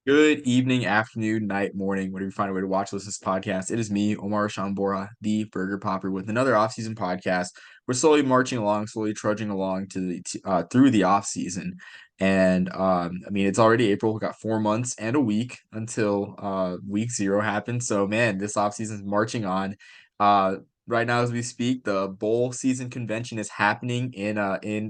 Good evening, afternoon, night, morning, whatever you find a way to watch this podcast. It is me, Omar Shambora, the Burger Popper, with another off-season podcast. We're slowly marching along, slowly trudging along through the off-season. And I mean, it's already April. We've got 4 months and a week until week zero happens. So man, this off-season is marching on. Uh right now as we speak, the bowl season convention is happening in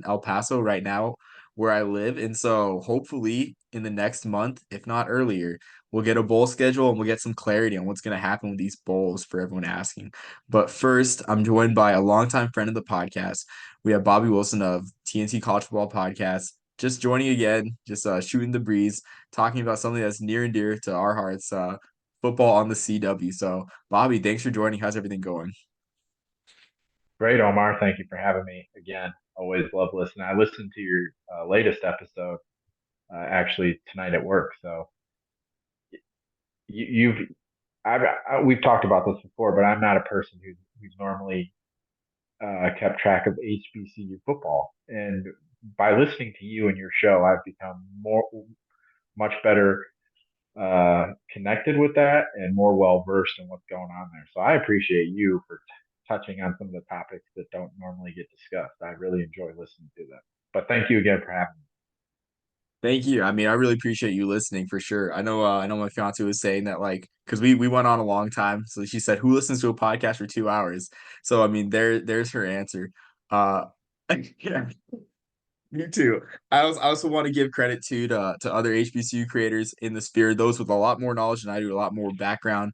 El Paso right now where I live. And so hopefully in the next month, if not earlier, we'll get a bowl schedule and we'll get some clarity on what's going to happen with these bowls for everyone asking. But first, I'm joined by a longtime friend of the podcast. We have Bobby Wilson of TNT College Football Podcast. Just joining again, just shooting the breeze, talking about something that's near and dear to our hearts, football on the CW. So, Bobby, thanks for joining. How's everything going? Great, Omar. Thank you for having me again. Always love listening. I listened to your latest episode actually tonight at work. So you've we've talked about this before, but I'm not a person who's normally kept track of HBCU football. And by listening to you and your show, I've become much better connected with that and more well versed in what's going on there. So I appreciate you for touching on some of the topics that don't normally get discussed. I really enjoy listening to them. But thank you again for having me. Thank you. I mean, I really appreciate you listening for sure. I know my fiance was saying that like because we went on a long time. So she said, "Who listens to a podcast for 2 hours?" So I mean, there's her answer. Uh, yeah, me too. I also want to give credit to other HBCU creators in the sphere, those with a lot more knowledge than I do, a lot more background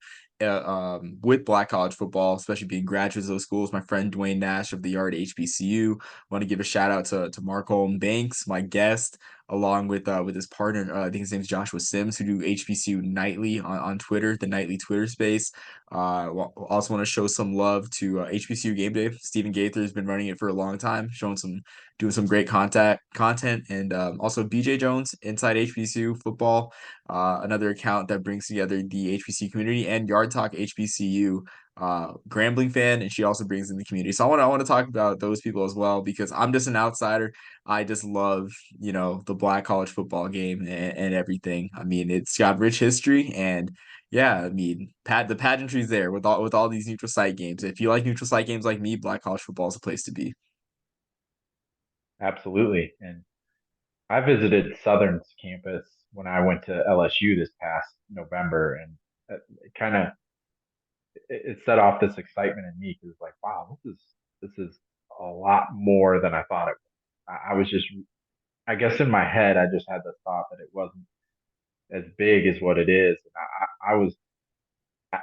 with Black college football, especially being graduates of those schools. My friend Dwayne Nash of the Yard HBCU. Want to give a shout out to Marcolm Banks, my guest, along with his partner. I think his name's Joshua Sims, who do HBCU nightly on Twitter, the nightly Twitter space. Also want to show some love to HBCU Game Day. Stephen Gaither has been running it for a long time, showing some doing some great content, and also BJ Jones inside HBCU football, another account that brings together the HBCU community, and Yard Talk HBCU, Grambling fan, and she also brings in the community. So I want to talk about those people as well because I'm just an outsider. I just love the Black college football game and everything. I mean, it's got rich history and. Yeah, I mean, the pageantry's there with all these neutral site games. If you like neutral site games like me, Black college football is a place to be. Absolutely. And I visited Southern's campus when I went to LSU this past November, and it kind of it set off this excitement in me because like, wow, this is a lot more than I thought it was. I was just, I guess in my head, I just had the thought that it wasn't as big as what it is. And I was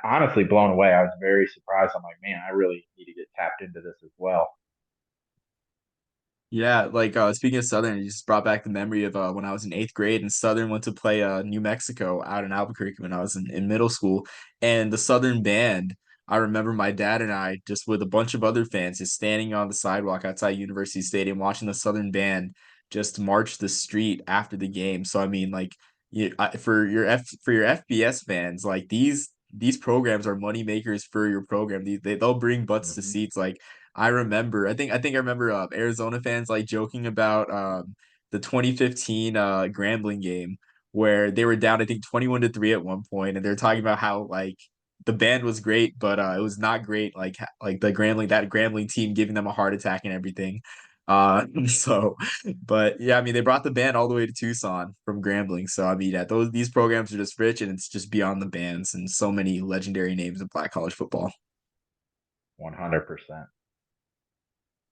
honestly blown away. I was very surprised. I'm like, man, I really need to get tapped into this as well. Yeah, like speaking of Southern, it just brought back the memory of when I was in eighth grade and Southern went to play New Mexico out in Albuquerque when I was in middle school. And the Southern band, I remember my dad and I just with a bunch of other fans just standing on the sidewalk outside University Stadium watching the Southern band just march the street after the game. So I mean, like for your FBS fans, like these programs are money makers for your program. They'll bring butts to Hmm. seats. Like I remember Arizona fans like joking about the 2015 Grambling game where they were down I think 21-3 at one point and they're talking about how like the band was great but it was not great like the Grambling team giving them a heart attack and everything. So but yeah, I mean they brought the band all the way to Tucson from Grambling. So I mean yeah, these programs are just rich and it's just beyond the bands and so many legendary names in Black college football. 100%.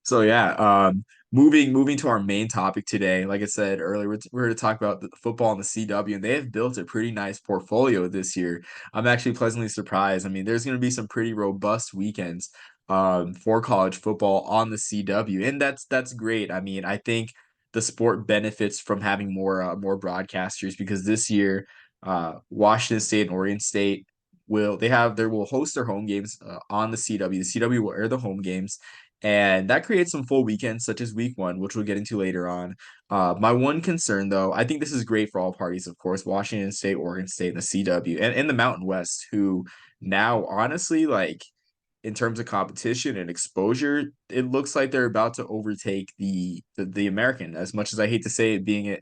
So yeah, moving to our main topic today. Like I said earlier, we're here to talk about the football in the CW, and they have built a pretty nice portfolio this year. I'm actually pleasantly surprised. I mean, there's going to be some pretty robust weekends for college football on the CW, and that's great. I mean, I think the sport benefits from having more broadcasters because this year, Washington State and Oregon State will host their home games on the CW. The CW will air the home games and that creates some full weekends, such as week one, which we'll get into later on. My one concern, though, I think this is great for all parties, of course, Washington State, Oregon State, and the CW, and the Mountain West, who now, honestly, like in terms of competition and exposure, it looks like they're about to overtake the American. As much as I hate to say it, being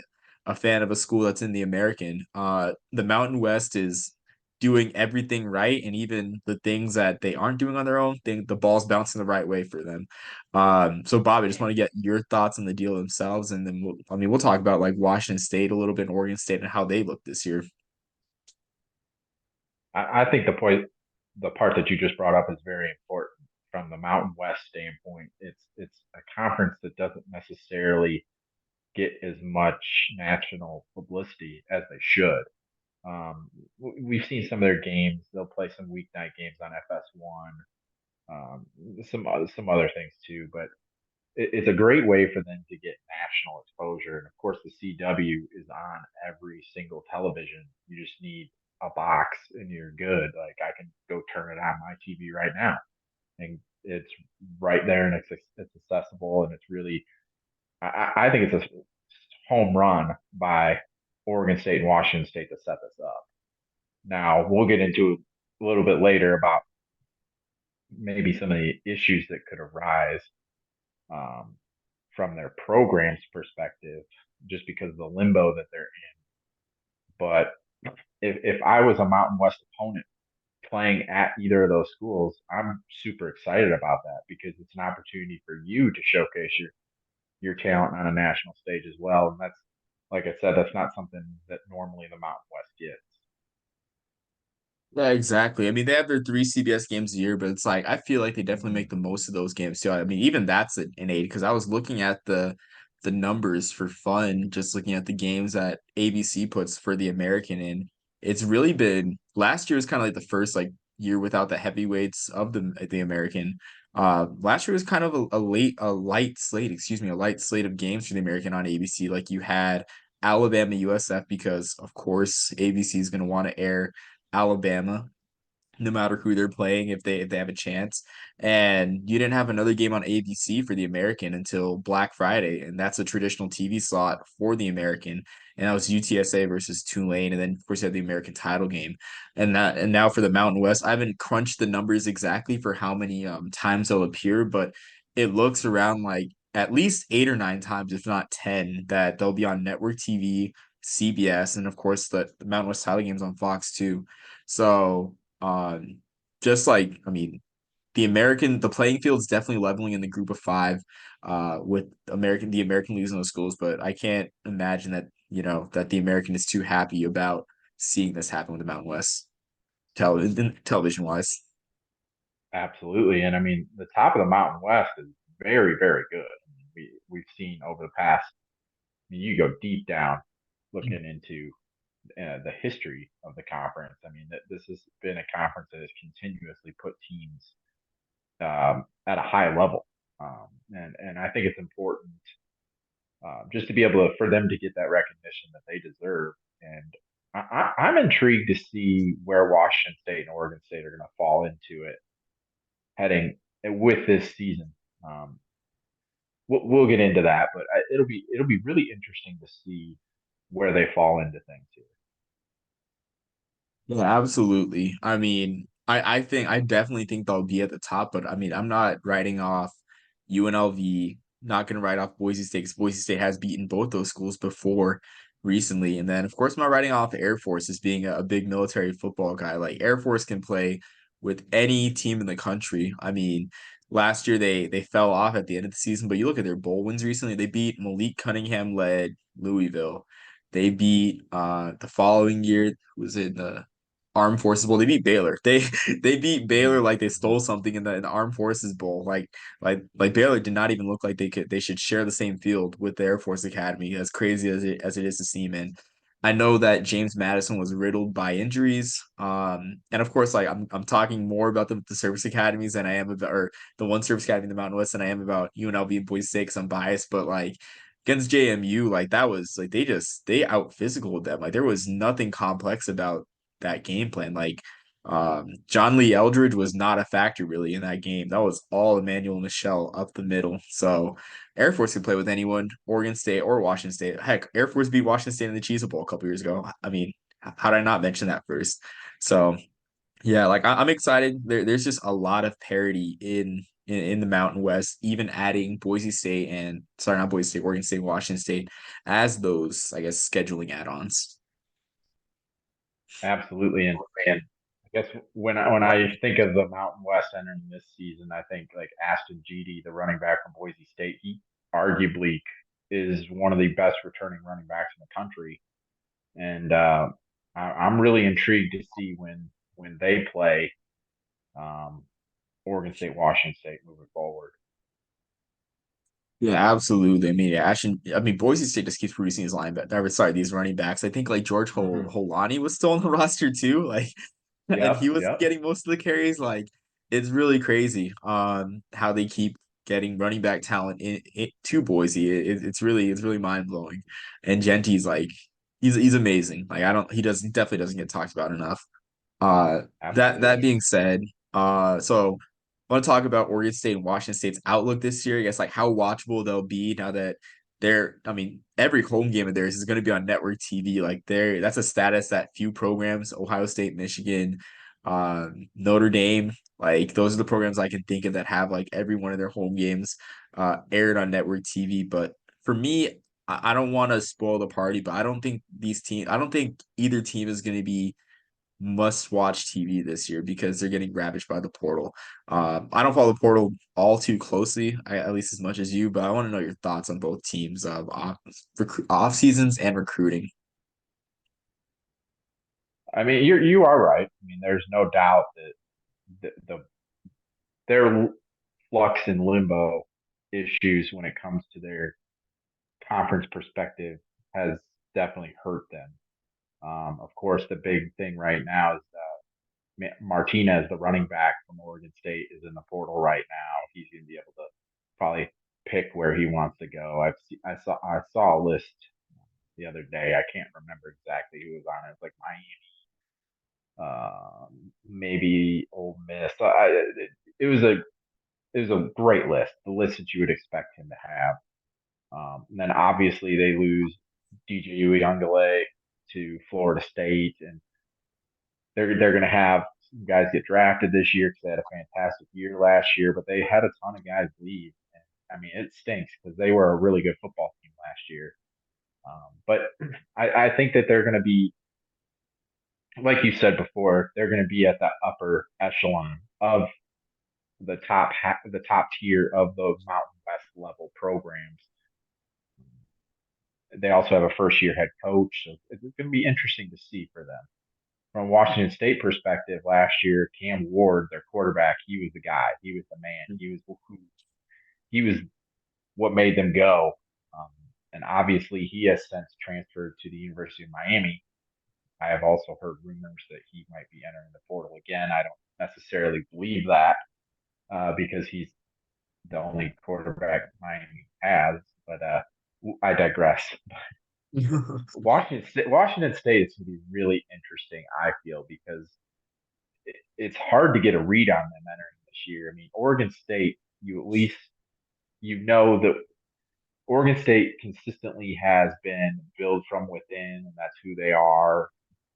a fan of a school that's in the American. The Mountain West is doing everything right, and even the things that they aren't doing on their own, think the ball's bouncing the right way for them. So Bob, I just want to get your thoughts on the deal themselves, and then we'll talk about like Washington State a little bit, and Oregon State, and how they look this year. I think the part that you just brought up is very important from the Mountain West standpoint. It's a conference that doesn't necessarily get as much national publicity as they should. We've seen some of their games. They'll play some weeknight games on FS1, um, some other things too. But it's a great way for them to get national exposure. And of course, the CW is on every single television. You just need a box and you're good. Like I can go turn it on my TV right now, and it's right there, and it's accessible, and it's really. I think it's a home run by Oregon State and Washington State to set this up. Now we'll get into a little bit later about maybe some of the issues that could arise um, from their program's perspective, just because of the limbo that they're in. But if I was a Mountain West opponent playing at either of those schools, I'm super excited about that because it's an opportunity for you to showcase your talent on a national stage as well. And that's like I said, that's not something that normally the Mountain West gets. Yeah, exactly. I mean, they have their three CBS games a year, but it's like I feel like they definitely make the most of those games too. I mean, even that's an eight because I was looking at the numbers for fun, just looking at the games that ABC puts for the American, and it's really been last year was kind of like the first like year without the heavyweights of the American. Last year was kind of a light slate, excuse me, a light slate of games for the American on ABC. Like you had Alabama USF because of course ABC is going to want to air Alabama, no matter who they're playing, if they have a chance. And you didn't have another game on ABC for the American until Black Friday, and that's a traditional TV slot for the American. And that was UTSA versus Tulane, and then of course you had the American title game. And now for the Mountain West, I haven't crunched the numbers exactly for how many times they'll appear, but it looks around like at least 8 or 9 times, if not 10, that they'll be on network TV, CBS, and of course the Mountain West title games on Fox too. So just like I mean, the playing field's definitely leveling in the group of five, with the American losing those schools, but I can't imagine that, that the American is too happy about seeing this happen with the Mountain West television wise. Absolutely, and I mean the top of the Mountain West is very, very good. I mean, we've seen over the past. I mean, you go deep down, looking into the history of the conference. I mean, this has been a conference that has continuously put teams at a high level, and I think it's important just to be able to for them to get that recognition that they deserve. And I'm intrigued to see where Washington State and Oregon State are going to fall into it heading with this season. Um, we'll get into that, but it'll be really interesting to see where they fall into things here. Yeah, absolutely. I mean, I definitely think they'll be at the top, but I mean, I'm not writing off UNLV, not gonna write off Boise State because Boise State has beaten both those schools before recently. And then of course I'm not writing off Air Force as being a big military football guy. Like Air Force can play with any team in the country. I mean, last year they fell off at the end of the season, but you look at their bowl wins recently, they beat Malik Cunningham led Louisville. They beat the following year, who was it, the Armed Forces Bowl. They beat Baylor. They beat Baylor like they Mm-hmm. stole something in the Armed Forces Bowl. Like Baylor did not even look like they should share the same field with the Air Force Academy, as crazy as it is to seem. And I know that James Madison was riddled by injuries. And of course, like I'm talking more about the service academies than I am about, or the one service academy in the Mountain West, than I am about UNLV and Boise State because I'm biased. But like against JMU, like that was like they out physical them. Like there was nothing complex about that game plan. Like John Lee Eldridge was not a factor really in that game. That was all Emmanuel Michelle up the middle. So Air Force could play with anyone, Oregon State or Washington State. Heck, Air Force beat Washington State in the Cheez Bowl a couple years ago. I mean, how did I not mention that first? So yeah, like I'm excited. There's just a lot of parity in in the Mountain West, even adding Boise State and sorry, not Boise State, Oregon State, Washington State as those, I guess, scheduling add-ons. Absolutely. And I guess when I think of the Mountain West entering this season, I think like Ashton Jeedy, the running back from Boise State, he arguably is one of the best returning running backs in the country. And I'm really intrigued to see when they play um, Oregon State, Washington State moving forward. Yeah, absolutely. I mean, yeah, I mean, Boise State just keeps producing these linebackers. Sorry, these running backs. I think like George Hmm. Holani was still on the roster too. Like, and he Yep, was yep, getting most of the carries. Like, it's really crazy how they keep getting running back talent to Boise. It's really mind blowing. And Genty's like he's amazing. Like I don't he doesn't definitely doesn't get talked about enough. That absolutely. being said, so I want to talk about Oregon State and Washington State's outlook this year. I guess like how watchable they'll be now that I mean, every home game of theirs is going to be on network TV. Like that's a status that few programs, Ohio State, Michigan, Notre Dame, like those are the programs I can think of that have like every one of their home games aired on network TV. But for me, I don't want to spoil the party, but I don't think either team is going to be must watch TV this year because they're getting ravaged by the portal. I don't follow the portal all too closely, at least as much as you, but I want to know your thoughts on both teams of off seasons and recruiting. I mean, you are right. I mean, there's no doubt that their flux and limbo issues when it comes to their conference perspective has definitely hurt them. Of course, the big thing right now is Martinez, the running back from Oregon State, is in the portal right now. He's going to be able to probably pick where he wants to go. I saw a list the other day. I can't remember exactly who was on it. It's like Miami, maybe Ole Miss. It was a it was a great list, the list that you would expect him to have. And then obviously they lose DJ Uyunglele to Florida State, and they're going to have some guys get drafted this year because they had a fantastic year last year, but they had a ton of guys leave. And I mean, it stinks because they were a really good football team last year. But I think that they're going to be, like you said before, they're going to be at the upper echelon of the top tier of those Mountain West level programs. They also have a first year head coach, so it's going to be interesting to see for them. From a Washington State perspective, last year Cam Ward, their quarterback, he was the guy, he was the man, he was what made them go. Um, and obviously, he has since transferred to the University of Miami. I have also heard rumors that he might be entering the portal again. I don't necessarily believe that because he's the only quarterback Miami has, but I digress. Washington State is going to be really interesting, I feel, because it's hard to get a read on them entering this year. I mean, Oregon State, you at least you know that Oregon State consistently has been built from within, and that's who they are.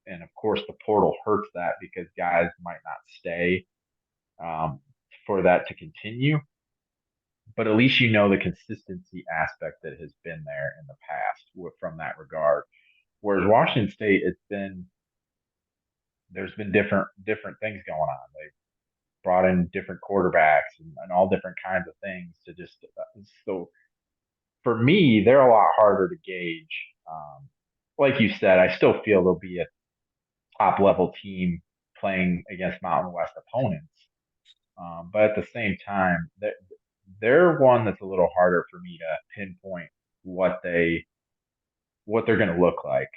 And of course, the portal hurts that because guys might not stay um, for that to continue. But at least you know the consistency aspect that has been there in the past from that regard. Whereas Washington State, there's been different things going on. They brought in different quarterbacks and all different kinds of things to just so for me, they're a lot harder to gauge. Like you said, I still feel they'll be a top level team playing against Mountain West opponents. But at the same time, they're one that's a little harder for me to pinpoint what what they're going to look like.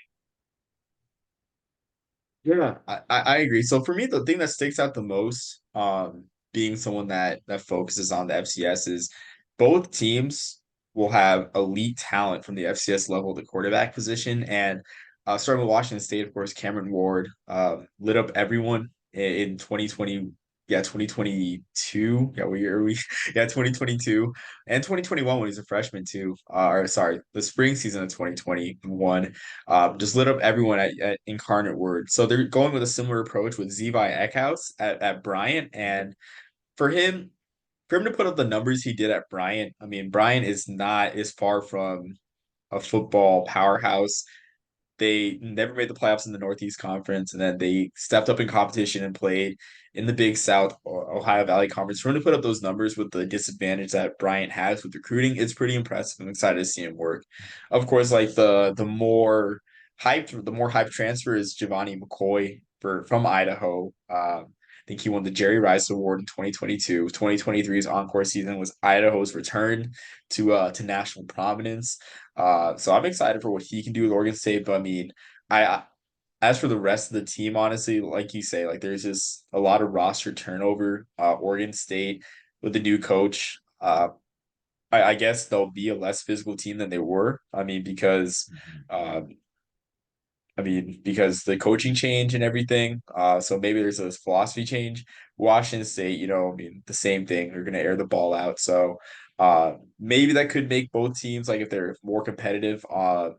Yeah, I agree. So for me, the thing that sticks out the most, being someone that focuses on the FCS is both teams will have elite talent from the FCS level, the quarterback position, and starting with Washington State, of course, Cameron Ward lit up everyone in 2020. Yeah, 2022. Yeah, what year are we? Yeah, 2022 and 2021 when he's a freshman too. Or sorry, the spring season of 2021 just lit up everyone at Incarnate Word. So they're going with a similar approach with Zevi Eckhouse at Bryant. And for him, for him to put up the numbers he did at Bryant, I mean, Bryant is not as far from a football powerhouse. They never made the playoffs in the Northeast Conference, and then they stepped up in competition and played in the Big South Ohio Valley Conference. For him to put up those numbers with the disadvantage that Bryant has with recruiting, it's pretty impressive. I'm excited to see him work. Of course, like the more hyped transfer is Giovanni McCoy from Idaho. I think he won the Jerry Rice Award in 2022. 2023's encore season was Idaho's return to national prominence. So I'm excited for what he can do with Oregon State. But I mean, I as for the rest of the team, honestly, like you say, like there's just a lot of roster turnover. Oregon State with the new coach. I guess they'll be a less physical team than they were. Mhm. Um, because the coaching change and everything. So maybe there's a philosophy change. Washington State, I mean, the same thing. They're going to air the ball out. So maybe that could make both teams, like if they're more competitive. I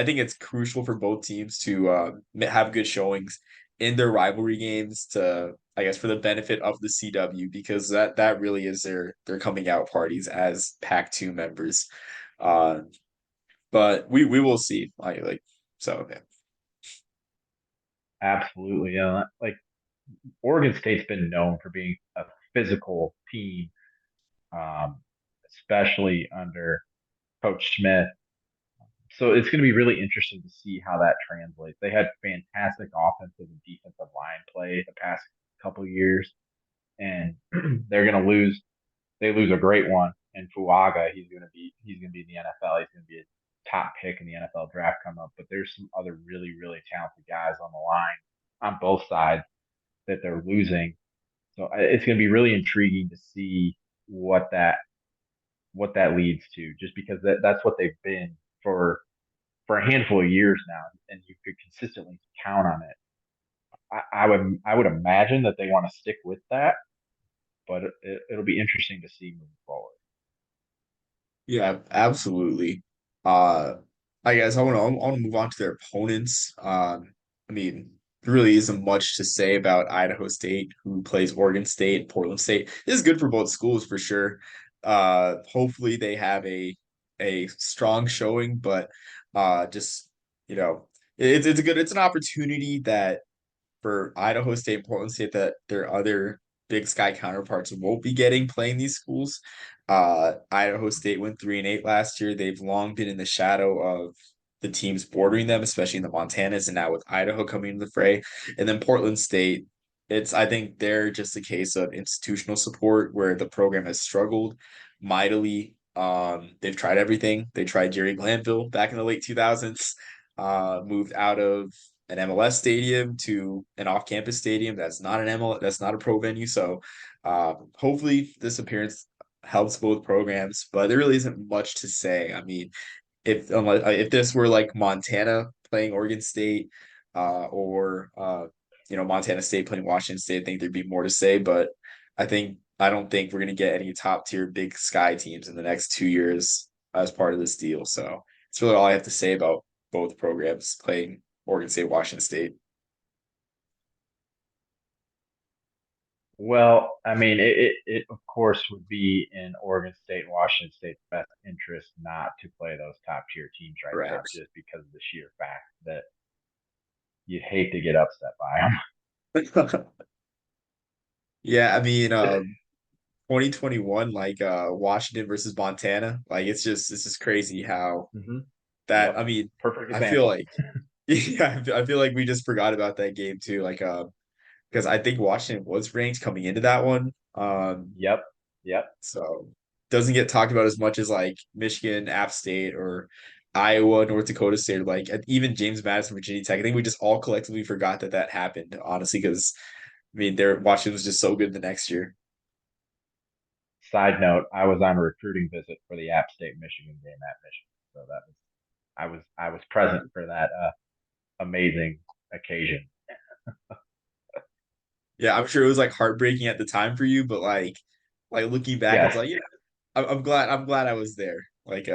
think it's crucial for both teams to have good showings in their rivalry games to, I guess, for the benefit of the CW, because that really is their coming out parties as Pac-2 members. Uh, but we will see. So yeah. Absolutely. Like Oregon State's been known for being a physical team, um, especially under Coach Smith. So it's going to be really interesting to see how that translates. They had fantastic offensive and defensive line play the past couple years, and they're going to lose. They lose a great one in Fuaga. He's going to be in the NFL. He's going to be a top pick in the NFL draft come up. But there's some other really talented guys on the line on both sides that they're losing. So it's going to be really intriguing to see what that what that leads to, just because that's what they've been for a handful of years now, and you could consistently count on it. I would imagine that they want to stick with that, but it'll be interesting to see moving forward. Yeah, absolutely. Uh, I guess I want to move on to their opponents. I mean, there really isn't much to say about Idaho State, who plays Oregon State, Portland State. This is good for both schools for sure. Hopefully they have a strong showing, but just you know, it's an opportunity that for Idaho State and Portland State that their other Big Sky counterparts won't be getting playing these schools. Idaho State went 3-8 last year. They've long been in the shadow of the teams bordering them, especially in the Montanas, and now with Idaho coming into the fray. And then Portland State, I think they're just a case of institutional support where the program has struggled mightily. They've tried everything. They tried Jerry Glanville back in the late 2000s, moved out of an MLS stadium to an off-campus stadium that's not an MLS, that's not a pro venue. So hopefully this appearance helps both programs, but there really isn't much to say. I mean, if this were like Montana playing Oregon State, or Montana State playing Washington State, I think there'd be more to say. But I don't think we're gonna get any top tier Big Sky teams in the next 2 years as part of this deal. So it's really all I have to say about both programs playing Oregon State, Washington State. Well, I mean, it of course would be in Oregon State and Washington State's best interest not to play those top tier teams right now, Correct. just because of the sheer fact that you'd hate to get upset by them. Yeah, I mean, 2021, like Washington versus Montana, like it's just crazy how Hmm. that. Yep. I mean, Perfect I feel example. like yeah, I feel like we just forgot about that game too. Like, because I think Washington was ranked coming into that one. Yep. Yep. So doesn't get talked about as much as like Michigan, App State, or Iowa, North Dakota State, or like even James Madison, Virginia Tech. I think we just all collectively forgot that happened, honestly, because I mean, their Washington was just so good the next year. Side note, I was on a recruiting visit for the App State Michigan game at Michigan. So I was present for that amazing occasion. Yeah, I'm sure it was like heartbreaking at the time for you, but like looking back, it's Yes, like, yeah, I'm glad I was there. Like,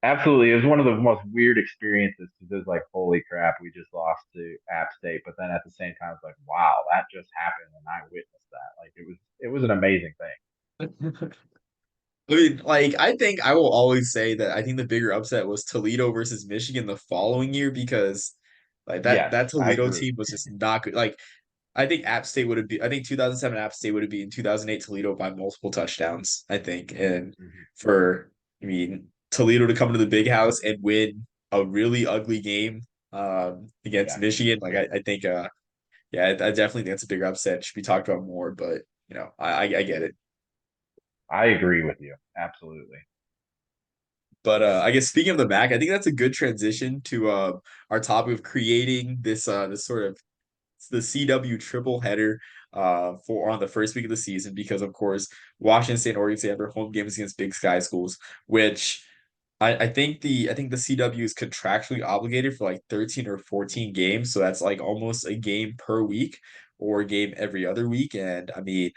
absolutely. It was one of the most weird experiences because it was like, holy crap, we just lost to App State. But then at the same time, it's like, wow, that just happened and I witnessed that. Like it was an amazing thing. I mean, like, I think I will always say that I think the bigger upset was Toledo versus Michigan the following year because like Yes, that I Toledo agree. team was just not good. Like I think App State would have been I think 2007 App State would have been 2008 Toledo by multiple touchdowns, I think. And Mhm. for I mean Toledo to come to the big house and win a really ugly game against Yes, Michigan, like I think yeah, I definitely think that's a bigger upset. It should be talked about more, but I get it. I agree with you. Absolutely. But I guess speaking of the Mac, I think that's a good transition to our topic of creating this sort of the CW triple header for on the first week of the season because of course Washington State and Oregon State have their home games against Big Sky schools, which I think the CW is contractually obligated for like 13 or 14 games, so that's like almost a game per week or a game every other week. And I mean,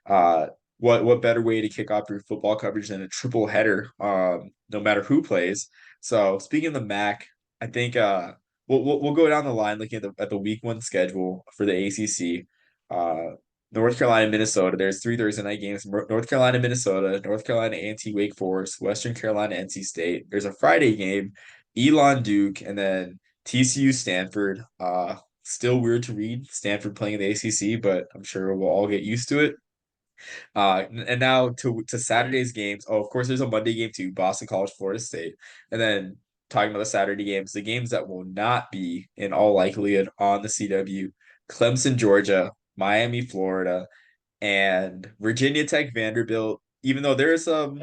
uh, what better way to kick off your football coverage than a triple header, no matter who plays. So speaking of the MAC, I think we'll go down the line looking at the week one schedule for the ACC. Uh, North Carolina, Minnesota. There's three Thursday night games: North Carolina, Minnesota, North Carolina, A&T, Wake Forest, Western Carolina, NC State. There's a Friday game, Elon, Duke, and then TCU, Stanford. Still weird to read Stanford playing in the ACC, but I'm sure we'll all get used to it. And now to Saturday's games. Oh, of course, there's a Monday game too, Boston College, Florida State, and then talking about the Saturday games, the games that will not be in all likelihood on the CW: Clemson, Georgia, Miami, Florida, and Virginia Tech, Vanderbilt. Even though there's a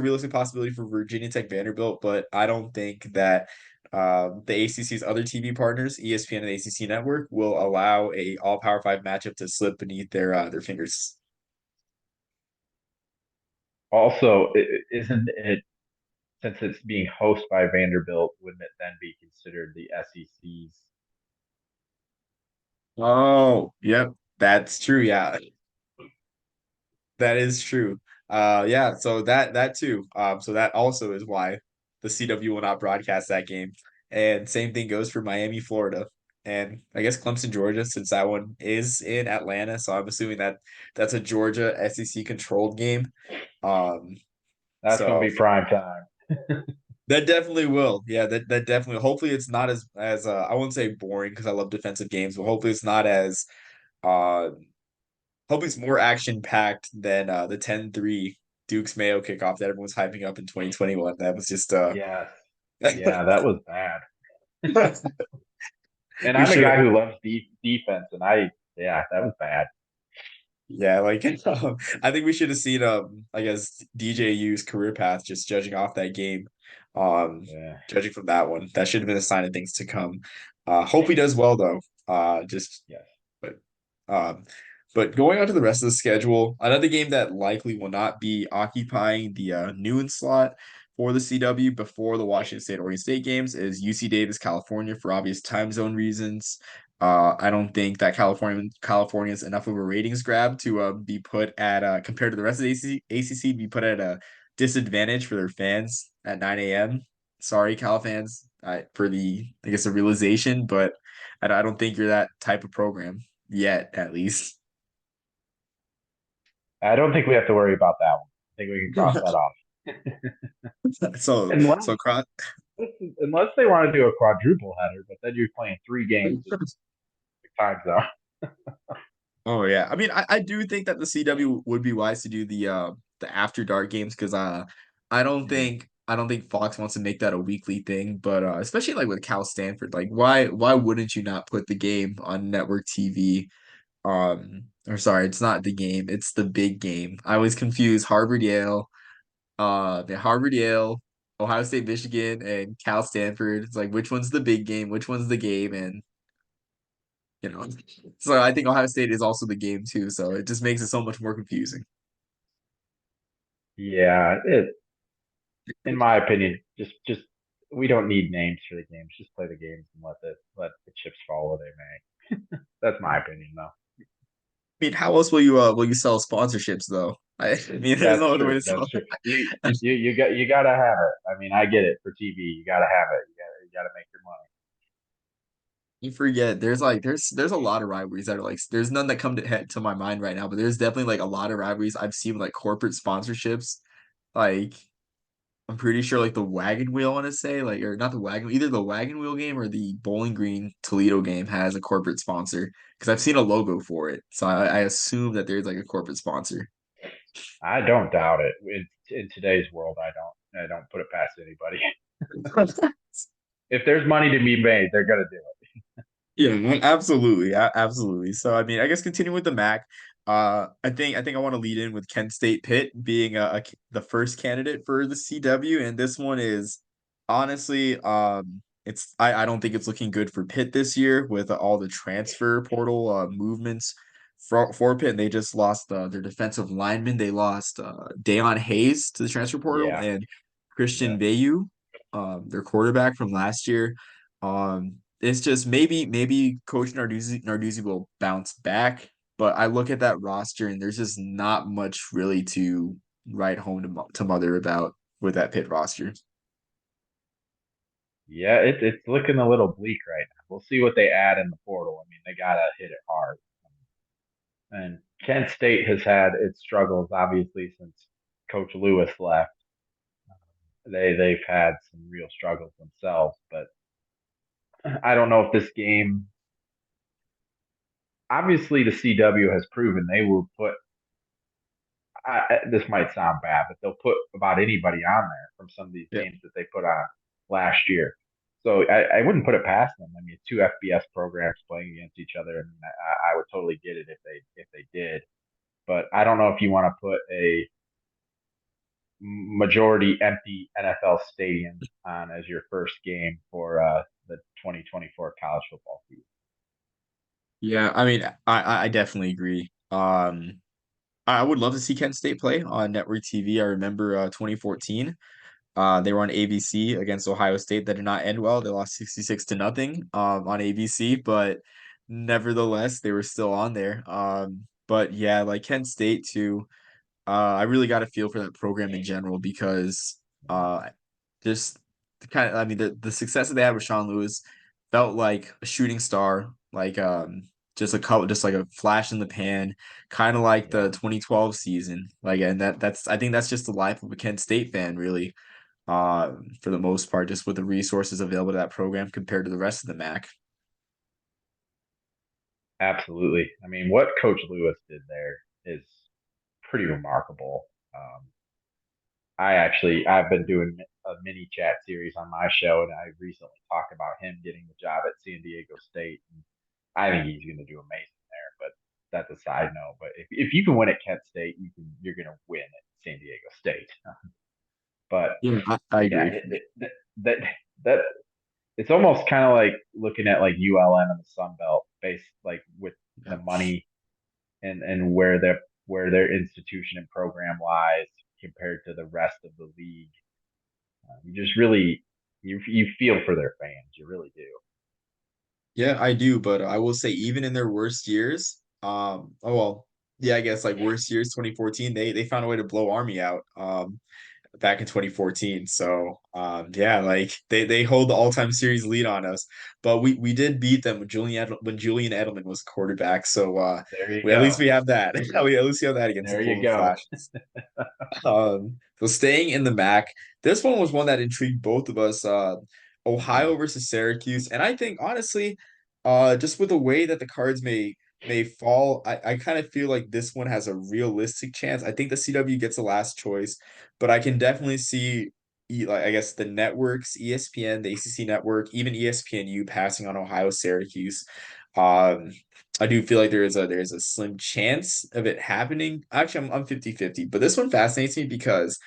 realistic possibility for Virginia Tech, Vanderbilt, but I don't think that the ACC's other TV partners, ESPN and the ACC Network, will allow a all Power Five matchup to slip beneath their fingers. Also, isn't it, since it's being hosted by Vanderbilt, wouldn't it then be considered the SEC's? Oh, yep, that's true. Yeah, that is true. Yeah, so that too. So that also is why the CW will not broadcast that game. And same thing goes for Miami, Florida, and I guess Clemson, Georgia, since that one is in Atlanta. So I'm assuming that that's a Georgia SEC controlled game. Um, That's going to so be prime time. that definitely will. Yeah, that definitely. Hopefully, it's not as I won't say boring because I love defensive games, but hopefully it's not as uh hope it's more action packed than the 10-3 Duke's Mayo kickoff that everyone's hyping up in 2021. That was just Yes. Yeah, that was bad. And we I'm a should guy who loves defense, and yeah, that was bad. yeah, like I think we should have seen I guess DJU's career path just judging off that game. Um Yeah. Judging from that one. That should have been a sign of things to come. Hope he does well though. Just Yes. but um but going on to the rest of the schedule, another game that likely will not be occupying the noon slot for the CW before the Washington State Oregon State games is UC Davis, California, for obvious time zone reasons. I don't think that California is enough of a ratings grab to be put at compared to the rest of the ACC be put at a disadvantage for their fans at 9 a.m. Sorry, Cal fans, for the I guess the realization, but I don't think you're that type of program yet, at least. I don't think we have to worry about that one. I think we can cross that off. So Unless so cross. unless they want to do a quadruple header, but then you're playing three games in the time zone. Oh yeah, I mean, I do think that the CW would be wise to do the after dark games because Mhm. I don't think Fox wants to make that a weekly thing, but especially like with Cal Stanford, like why wouldn't you not put the game on network TV? Or sorry, it's not the game, it's the big game. I always confuse Harvard Yale, Ohio State Michigan, and Cal Stanford. It's like which one's the big game, which one's the game, and you know. So I think Ohio State is also the game too. So it just makes it so much more confusing. Yeah, in my opinion, just we don't need names for the games. Just play the games and let the chips fall where they may. That's my opinion, though. I mean, how else will you sell sponsorships though? I mean, there's That's no other way true. to That's sell true. You gotta have it. I mean, I get it for TV. You gotta have it. You gotta make your money. You forget there's a lot of rivalries that are like there's none that come to head to my mind right now, but there's definitely like a lot of rivalries I've seen with like corporate sponsorships. Like I'm pretty sure like the Wagon Wheel, I want to say, like or not the Wagon, either the Wagon Wheel game or the Bowling Green Toledo game has a corporate sponsor because I've seen a logo for it. So I assume that there's like a corporate sponsor. I don't doubt it. In today's world, I don't put it past anybody. If there's money to be made, they're gonna do it. Yeah, absolutely, absolutely. So I mean, I guess continue with the Mac. I think I want to lead in with Kent State Pitt being the first candidate for the CW, and this one is honestly, I don't think it's looking good for Pitt this year with all the transfer portal movements for Pitt. They just lost their defensive lineman. They lost Dayon Hayes to the transfer portal Yeah, and yeah, Christian Bayu, their quarterback from last year. It's just maybe Coach Narduzzi will bounce back, but I look at that roster and there's just not much really to write home to mother about with that Pitt roster. yeah. It's looking a little bleak right now. We'll see what they add in the portal. I mean, they gotta hit it hard. And Kent State has had its struggles, obviously, since Coach Lewis left. They've had some real struggles themselves, but I don't know if this game. Obviously, the CW has proven they will put. This might sound bad, but they'll put about anybody on there from some of these Yeah. games that they put on last year. So I wouldn't put it past them. I mean, two FBS programs playing against each other, and I would totally get it if they did. But I don't know if you want to put a majority empty NFL stadium on as your first game for the 2024 college football season. Yeah, I mean, I definitely agree. I would love to see Kent State play on network TV. I remember 2014. They were on ABC against Ohio State. That did not end well. They lost 66 to nothing on ABC, but nevertheless, they were still on there. But yeah, like Kent State too. I really got a feel for that program in general because just I mean the success that they had with Sean Lewis felt like a shooting star, like just a couple just like a flash in the pan, kind of like the Yeah, 2012 season. Like and that's I think that's just the life of a Kent State fan, really, for the most part, just with the resources available to that program compared to the rest of the MAC. absolutely. I mean, what Coach Lewis did there is pretty remarkable. I've been doing a mini chat series on my show, and I recently talked about him getting the job at San Diego State. And I think he's going to do amazing there, but that's a side note. But if you can win at Kent State, you're going to win at San Diego State. But Yeah, I yeah, agree. that that it's almost kind of like looking at like ULM and the Sun Belt, based like with Yeah. the money and where their institution and program lies compared to the rest of the league. You just really you feel for their fans, you really do. Yeah, I do, but I will say even in their worst years, oh well, yeah, I guess like worst years 2014, they found a way to blow Army out back in 2014. So, yeah, like they hold the all-time series lead on us. But we did beat them when Julian Edelman was quarterback. So, There you we at least go. we have that. We at least we have that against the There you Clover go. Flashes. So staying in the MAC, this one was one that intrigued both of us. Ohio versus Syracuse, and I think honestly, just with the way that the cards may fall, I kind of feel like this one has a realistic chance. I think the CW gets the last choice, but I can definitely see like I guess the networks, ESPN, the ACC network, even ESPNU passing on Ohio Syracuse. Um, I do feel like there's a slim chance of it happening. Actually, I'm 50-50, but this one fascinates me because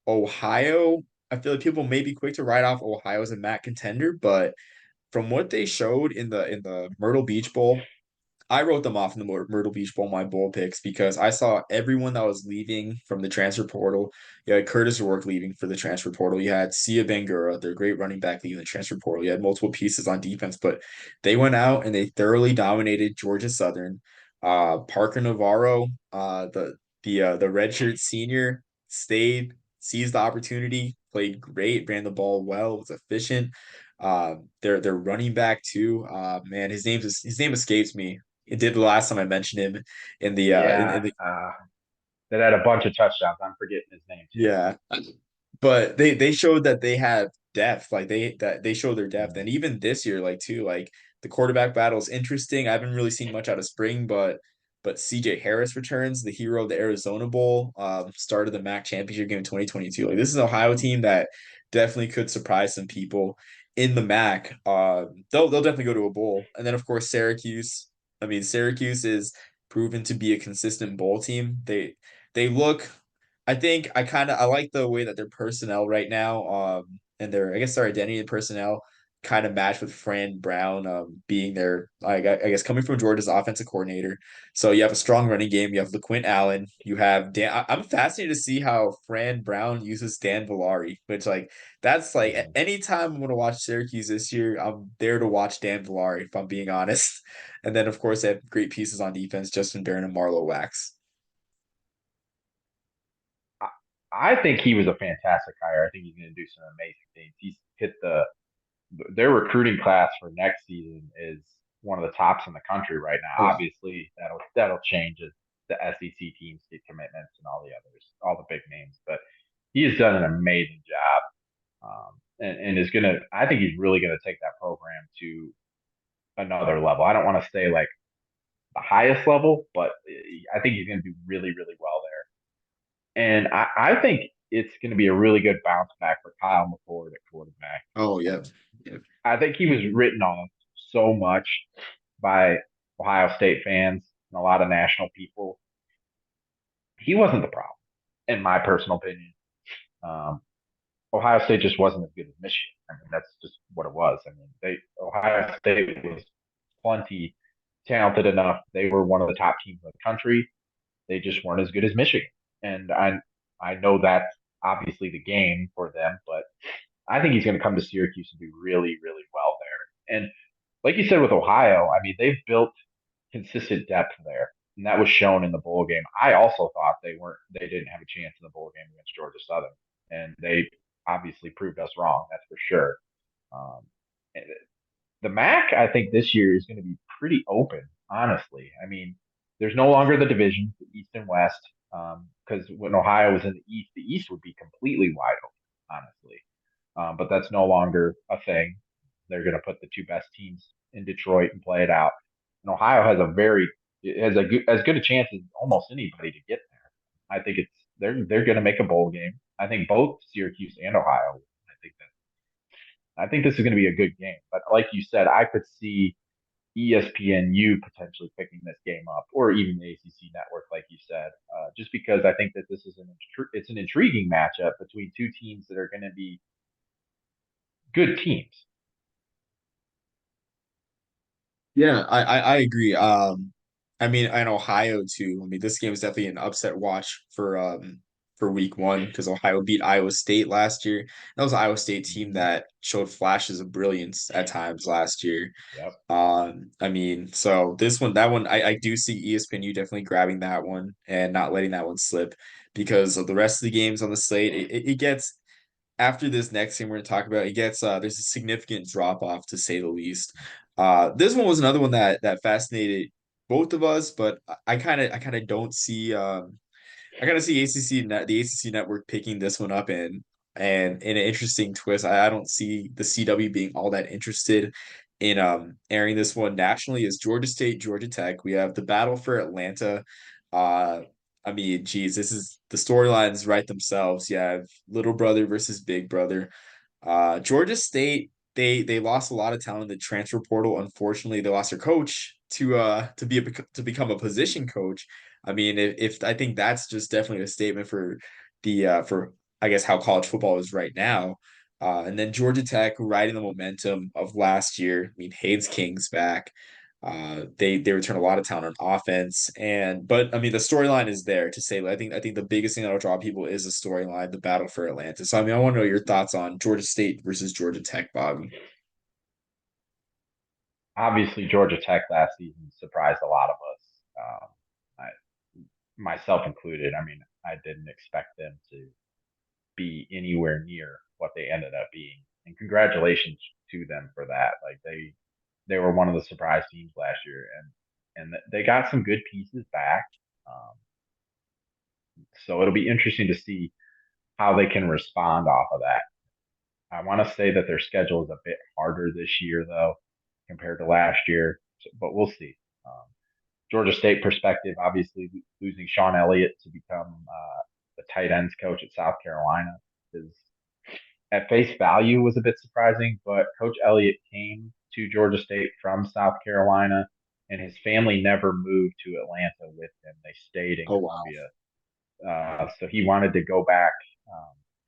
Ohio, I feel like people may be quick to write off Ohio as a MAC contender, but from what they showed in the Myrtle Beach Bowl, I wrote them off in the Myrtle Beach Bowl, my bowl picks, because I saw everyone that was leaving from the transfer portal. You had Curtis Rourke leaving for the transfer portal. You had Sia Bangura, their great running back, leaving the transfer portal. You had multiple pieces on defense, but they went out and they thoroughly dominated Georgia Southern. Parker Navarro, the redshirt senior, stayed, seized the opportunity, played great, ran the ball well, was efficient. Their running back too. Man, his name escapes me. It did the last time I mentioned him in Yeah, the that had a bunch of touchdowns. I'm forgetting his name too. yeah. But they showed that they have depth. Like they showed their depth. Mhm. And even this year, like too, like the quarterback battle is interesting. I haven't really seen much out of spring, but CJ Harris returns, the hero of the Arizona Bowl, started the MAC championship game in 2022. Like this is an Ohio team that definitely could surprise some people in the MAC. They'll definitely go to a bowl. And then of course Syracuse. I mean, Syracuse is proven to be a consistent bowl team. They look I like the way that their personnel right now, and their I guess their identity and personnel kind of match with Fran Brown, being their I guess coming from Georgia's offensive coordinator. So you have a strong running game. You have LaQuint Allen. You have Dan. I'm fascinated to see how Fran Brown uses Dan Villari, which like that's like Mhm. anytime I'm gonna watch Syracuse this year, I'm there to watch Dan Villari, if I'm being honest. And then of course they have great pieces on defense, Justin Barron and Marlowe Wax. I, I think he was a fantastic hire. I think he's going to do some amazing things. He's hit their recruiting class for next season is one of the tops in the country right now. Yeah. Obviously, that'll change as the SEC teams get commitments and all the others, all the big names. But he has done an amazing job, and is gonna. I think he's really gonna take that program to another level. I don't want to say like the highest level, but I think he's gonna do really, really well there. And I think it's going to be a really good bounce back for Kyle McCord at quarterback. Oh yeah. Yeah. I think he was written off so much by Ohio State fans and a lot of national people. He wasn't the problem, in my personal opinion. Um, Ohio State just wasn't as good as Michigan. I mean, that's just what it was. I mean, Ohio State was plenty talented enough. They were one of the top teams in the country. They just weren't as good as Michigan, and I know that's obviously the game for them, but I think he's going to come to Syracuse and do really, really well there. And like you said with Ohio, I mean, they've built consistent depth there, and that was shown in the bowl game. I also thought they didn't have a chance in the bowl game against Georgia Southern, and they obviously proved us wrong. That's for sure. Um, the MAC, I think this year is going to be pretty open, honestly. I mean, there's no longer the divisions, the East and West, because when Ohio was in the East would be completely wide open, honestly. But that's no longer a thing. They're going to put the two best teams in Detroit and play it out. And Ohio has as good a chance as almost anybody to get there. I think they're going to make a bowl game. I think both Syracuse and Ohio. I think this is going to be a good game. But like you said, I could see ESPNU potentially picking this game up, or even the ACC network, like you said, just because I think that this is it's an intriguing matchup between two teams that are going to be good teams. Yeah, I agree. I mean, in Ohio too. I mean, this game is definitely an upset watch for week one because Ohio beat Iowa State last year. That was an Iowa State team Mm-hmm. that showed flashes of brilliance at times last year. Yep. I mean, so that one, I do see ESPNU definitely grabbing that one and not letting that one slip because of the rest of the games on the slate. It gets after this next game we're going to talk about, it gets there's a significant drop off to say the least. This one was another one that fascinated both of us, but I kind of don't see I kind of see the ACC network picking this one up and in an interesting twist. I don't see the CW being all that interested in airing this one nationally. Is Georgia State, Georgia Tech. We have the battle for Atlanta. Uh, I mean, geez, this is the storylines write themselves. You have little brother versus big brother. Georgia State, they lost a lot of talent in the transfer portal. Unfortunately, they lost their coach to become a position coach. I mean, if I think that's just definitely a statement for I guess how college football is right now. And then Georgia Tech riding the momentum of last year. I mean, Haynes King's back. They return a lot of talent on offense, but I mean the storyline is there to say. I think the biggest thing that'll draw people is the storyline, the battle for Atlanta. So I mean, I want to know your thoughts on Georgia State versus Georgia Tech, Bobby. Obviously, Georgia Tech last season surprised a lot of us, I, myself included. I mean, I didn't expect them to be anywhere near what they ended up being. and congratulations to them for that. Like they were one of the surprise teams last year, and they got some good pieces back. Um, so it'll be interesting to see how they can respond off of that. I want to say that their schedule is a bit harder this year, though, compared to last year, but we'll see. Um, Georgia State perspective, obviously losing Sean Elliott to become the tight ends coach at South Carolina is at face value was a bit surprising, but Coach Elliott came to Georgia State from South Carolina, and his family never moved to Atlanta with him. They stayed in Oh wow. Columbia, so he wanted to go back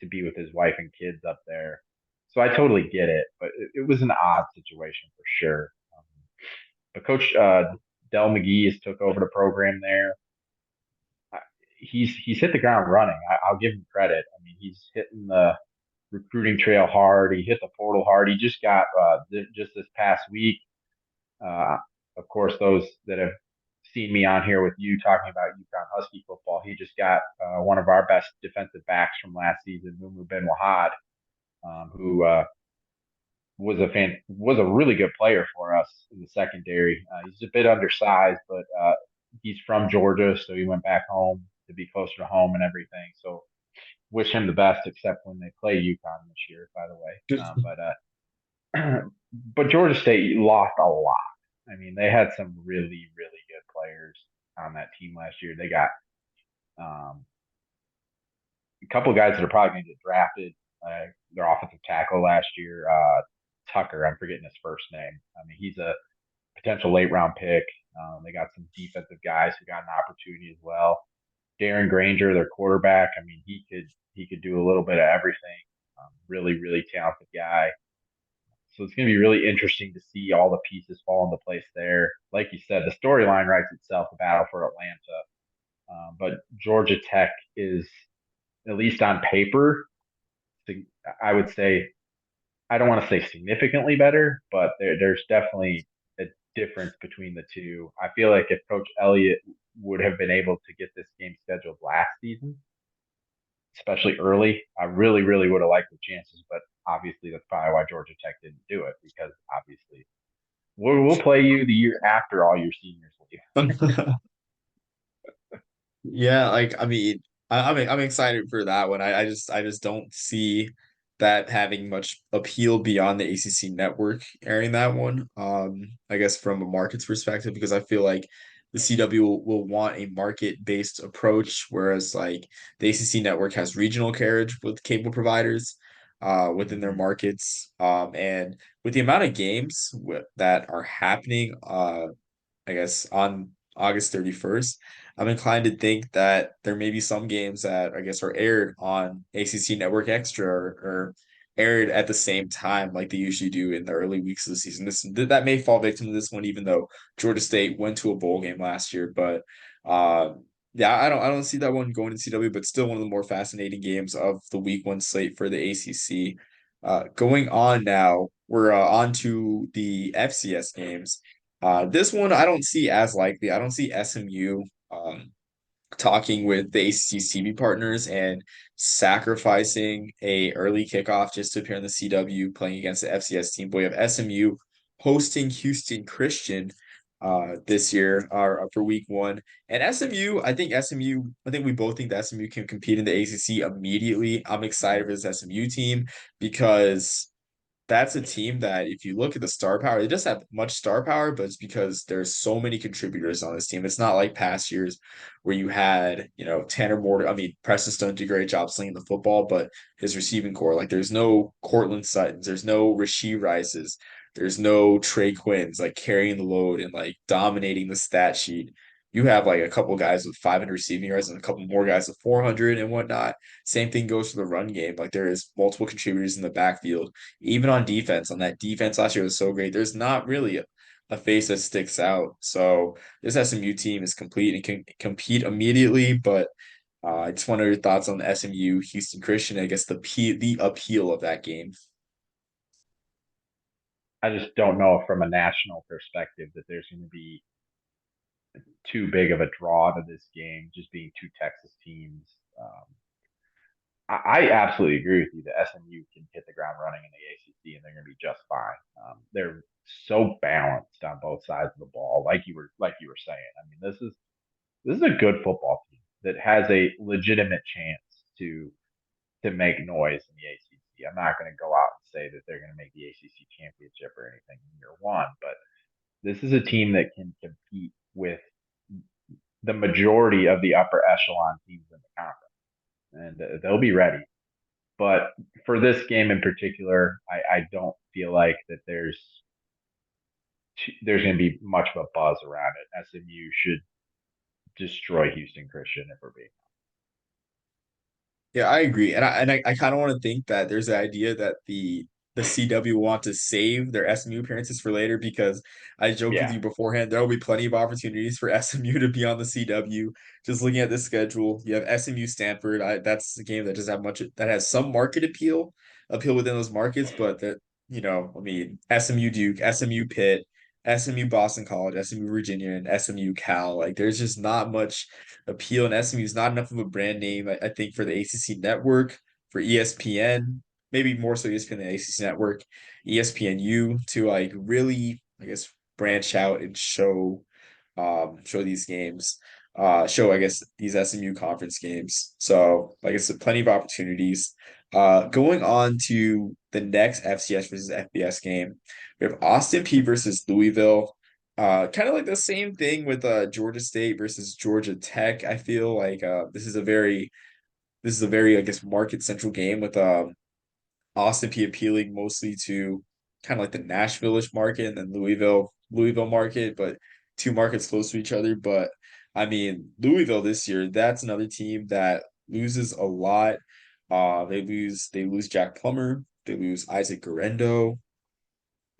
to be with his wife and kids up there. So I totally get it, but it was an odd situation for sure. But Coach Del McGee has took over the program there. He's hit the ground running. I'll give him credit. I mean, he's hitting the recruiting trail hard. He hit the portal hard. He just got just this past week. Uh, of course, those that have seen me on here with you talking about UConn Husky football, he just got one of our best defensive backs from last season, Mumu Ben Wahad, who was a really good player for us in the secondary. He's a bit undersized, but he's from Georgia, so he went back home to be closer to home and everything. So wish him the best, except when they play UConn this year, by the way. But Georgia State lost a lot. I mean, they had some really, really good players on that team last year. They got um, a couple of guys that are probably going to get drafted. Their offensive tackle last year, Tucker. I'm forgetting his first name. I mean, he's a potential late round pick. They got some defensive guys who got an opportunity as well. Darren Granger, their quarterback. I mean, he could do a little bit of everything. Really, really talented guy. So it's going to be really interesting to see all the pieces fall into place there. Like you said, the storyline writes itself, the battle for Atlanta. But Georgia Tech is, at least on paper, I would say, I don't want to say significantly better, but there's definitely a difference between the two. I feel like if Coach Elliott would have been able to get this game scheduled last season, especially early, I really, really would have liked the chances. But obviously, that's probably why Georgia Tech didn't do it because obviously we'll play you the year after all your seniors leave. Yeah, like I mean, I'm excited for that one. I just don't see that having much appeal beyond the ACC network airing that one. I guess from a market's perspective, because I feel like the CW will want a market-based approach, whereas like the ACC network has regional carriage with cable providers within their Mm-hmm. markets. And with the amount of games that are happening I guess, on August 31st, I'm inclined to think that there may be some games that I guess are aired on ACC Network Extra or aired at the same time like they usually do in the early weeks of the season. That may fall victim to this one, even though Georgia State went to a bowl game last year. But yeah, I don't see that one going to CW, but still one of the more fascinating games of the week 1 slate for the ACC. Going on now, we're on to the FCS games. This one I don't see as likely. I don't see SMU talking with the ACC's TV partners and sacrificing a early kickoff just to appear in the CW playing against the FCS team. But we have SMU hosting Houston Christian this year for week 1. And I think we both think that SMU can compete in the ACC immediately. I'm excited Mm-hmm. for this SMU team because that's a team that if you look at the star power, it doesn't have much star power, but it's because there's so many contributors on this team. It's not like past years where you had, Tanner Morgan. I mean, Preston Stone did a great job slinging the football, but his receiving core, like there's no Cortland Suttons, there's no Rasheed Rices, there's no Trey Quinns like carrying the load and like dominating the stat sheet. You have like a couple guys with 500 receiving yards and a couple more guys with 400 and whatnot. Same thing goes for the run game. Like there is multiple contributors in the backfield even on defense, on that defense last year was so great. There's not really a face that sticks out. So this SMU team is complete and can compete immediately. But I just wonder your thoughts on the SMU Houston Christian. I guess the appeal of that game. I just don't know from a national perspective that there's going to be too big of a draw to this game, just being two Texas teams. I absolutely agree with you that SMU can hit the ground running in the ACC, and they're going to be just fine. They're so balanced on both sides of the ball, like you were saying. I mean, this is a good football team that has a legitimate chance to make noise in the ACC. I'm not going to go out and say that they're going to make the ACC championship or anything in year one, but this is a team that can compete with the majority of the upper echelon teams in the conference, and they'll be ready. But for this game in particular, I don't feel like that there's going to be much of a buzz around it. SMU should destroy Houston Christian if we're being. Yeah, I agree. And I kind of want to think that there's the idea that the CW want to save their SMU appearances for later because I joked with Yeah. you beforehand, there will be plenty of opportunities for SMU to be on the CW. Just looking at the schedule, you have SMU Stanford. That's a game that does have much that has some market appeal within those markets, but that I mean, SMU Duke, SMU Pitt, SMU Boston College, SMU Virginia, and SMU Cal. Like there's just not much appeal, and SMU is not enough of a brand name, I think, for the ACC network, for ESPN, maybe more so ESPN than ACC network, ESPNU to like really, I guess, branch out and show these games, show I guess these SMU conference games. So like I said, plenty of opportunities. Going on to the next FCS versus FBS game, we have Austin P versus Louisville. Kind of like the same thing with Georgia State versus Georgia Tech. I feel like this is a very I guess market central game with Austin P appealing mostly to kind of like the Nashville-ish market and then Louisville market, but two markets close to each other. But I mean, Louisville this year, that's another team that loses a lot. They lose Jack Plummer, they lose Isaac Garendo.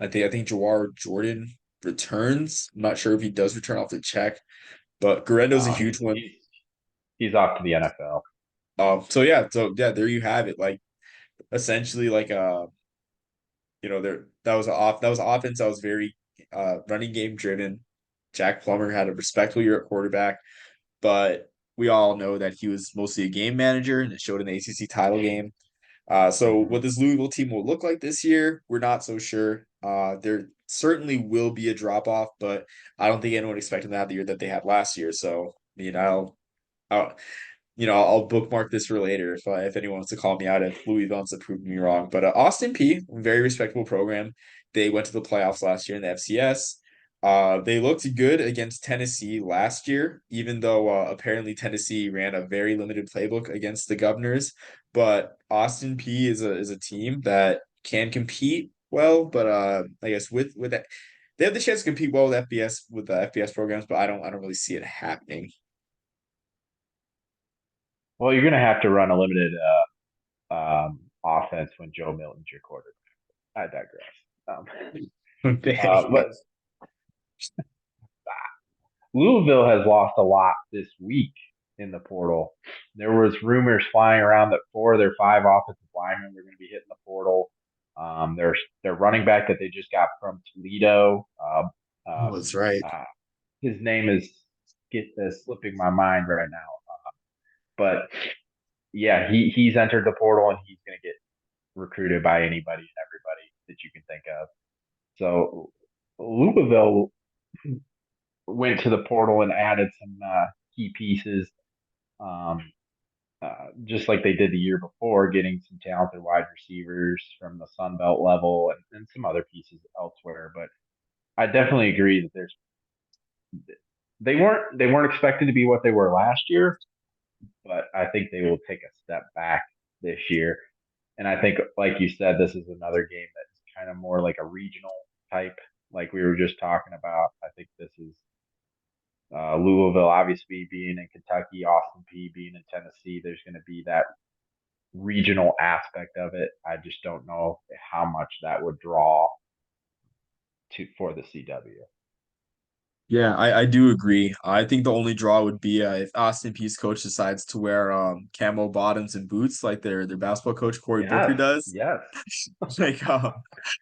I think Jawar Jordan returns. I'm not sure if he does return off the check, but Garendo's a No, huge one. he's off to the NFL. So yeah, there you have it. Like essentially, like there that was offense that was very running game driven. Jack Plummer had a respectable year at quarterback, but we all know that he was mostly a game manager, and it showed in the ACC title game. So Mm-hmm. what this Louisville team will look like this year, we're not so sure. There certainly will be a drop off, but I don't think anyone expected that the year that they had last year. So, I'll I'll bookmark this for later if anyone wants to call me out if Louisville wants to prove me wrong. But Austin P, very respectable program. They went to the playoffs last year in the FCS. They looked good against Tennessee last year, even though apparently Tennessee ran a very limited playbook against the Governors. But Austin P is a team that can compete well, but I guess with that they have the chance to compete well with the FBS programs, but I don't really see it happening. Well, you're going to have to run a limited offense when Joe Milton's your quarterback. I digress. But Louisville has lost a lot this week in the portal. There was rumors flying around that 4 of their 5 offensive linemen were going to be hitting the portal. Their running back that they just got from Toledo. Oh, that's right. His name is slipping my mind right now. But yeah, he's entered the portal and he's going to get recruited by anybody and everybody that you can think of. So Louisville went to the portal and added some key pieces, um, just like they did the year before, getting some talented wide receivers from the Sun Belt level and some other pieces elsewhere. But I definitely agree that they weren't expected to be what they were last year, but I think they will take a step back this year. And I think, like you said, this is another game that's kind of more like a regional type, like we were just talking about. I think this is Louisville, obviously being in Kentucky, Austin P being in Tennessee. There's going to be that regional aspect of it. I just don't know how much that would draw for the CW. Yeah, I do agree. I think the only draw would be if Austin Peay's coach decides to wear camo bottoms and boots like their basketball coach Corey Booker Yes, does. yes. Like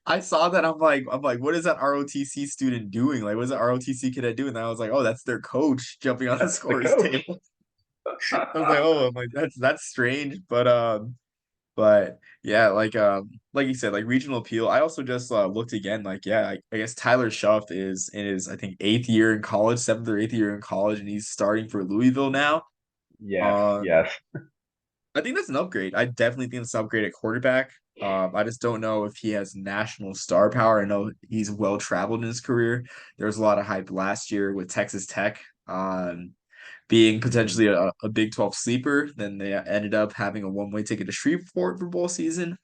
I saw that I'm like, what is that ROTC student doing? Like, what is that ROTC cadet doing? And I was like, oh, that's their coach jumping on the That's the scorer's coach. table. I was like, oh, I'm like that's strange, but But yeah, like you said, like regional appeal. I also just looked again, like yeah, I guess Tyler Shuff is in his I think eighth year in college, seventh or eighth year in college, and he's starting for Louisville now. Yes, Um, yes. I think that's an upgrade. I definitely think it's an upgrade at quarterback. I just don't know if he has national star power. I know he's well traveled in his career. There was a lot of hype last year with Texas Tech, being Hmm. potentially a Big 12 sleeper. Then they ended up having a one-way ticket to Shreveport for bowl season.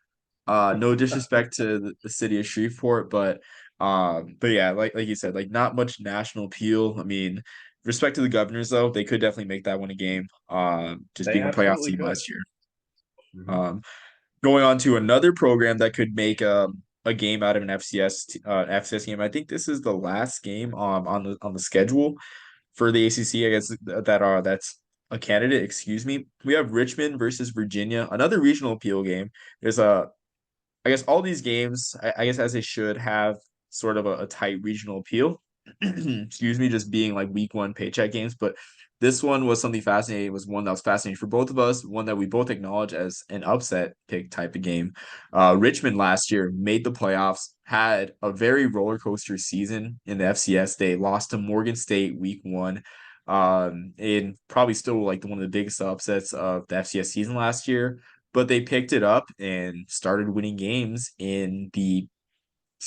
No disrespect to the city of Shreveport, but yeah, like you said, like not much national appeal. I mean, respect to the Governors though, they could definitely make that one a game. Just They being a playoff absolutely team could. last year. Hmm. Um, Going on to another program that could make a game out of an FCS game. I think this is the last game on the schedule for the ACC. I guess that's a candidate. Excuse me. We have Richmond versus Virginia, another regional appeal game. There's a I guess all these games, I guess as they should have sort of a tight regional appeal. Excuse me, just being like week one paycheck games. But this one was something fascinating. It was one that was fascinating for both of us, one that we both acknowledge as an upset pick type of game. Richmond last year made the playoffs, had a very roller coaster season in the FCS. They lost to Morgan State week one. And probably still like one of the biggest upsets of the FCS season last year, but they picked it up and started winning games in the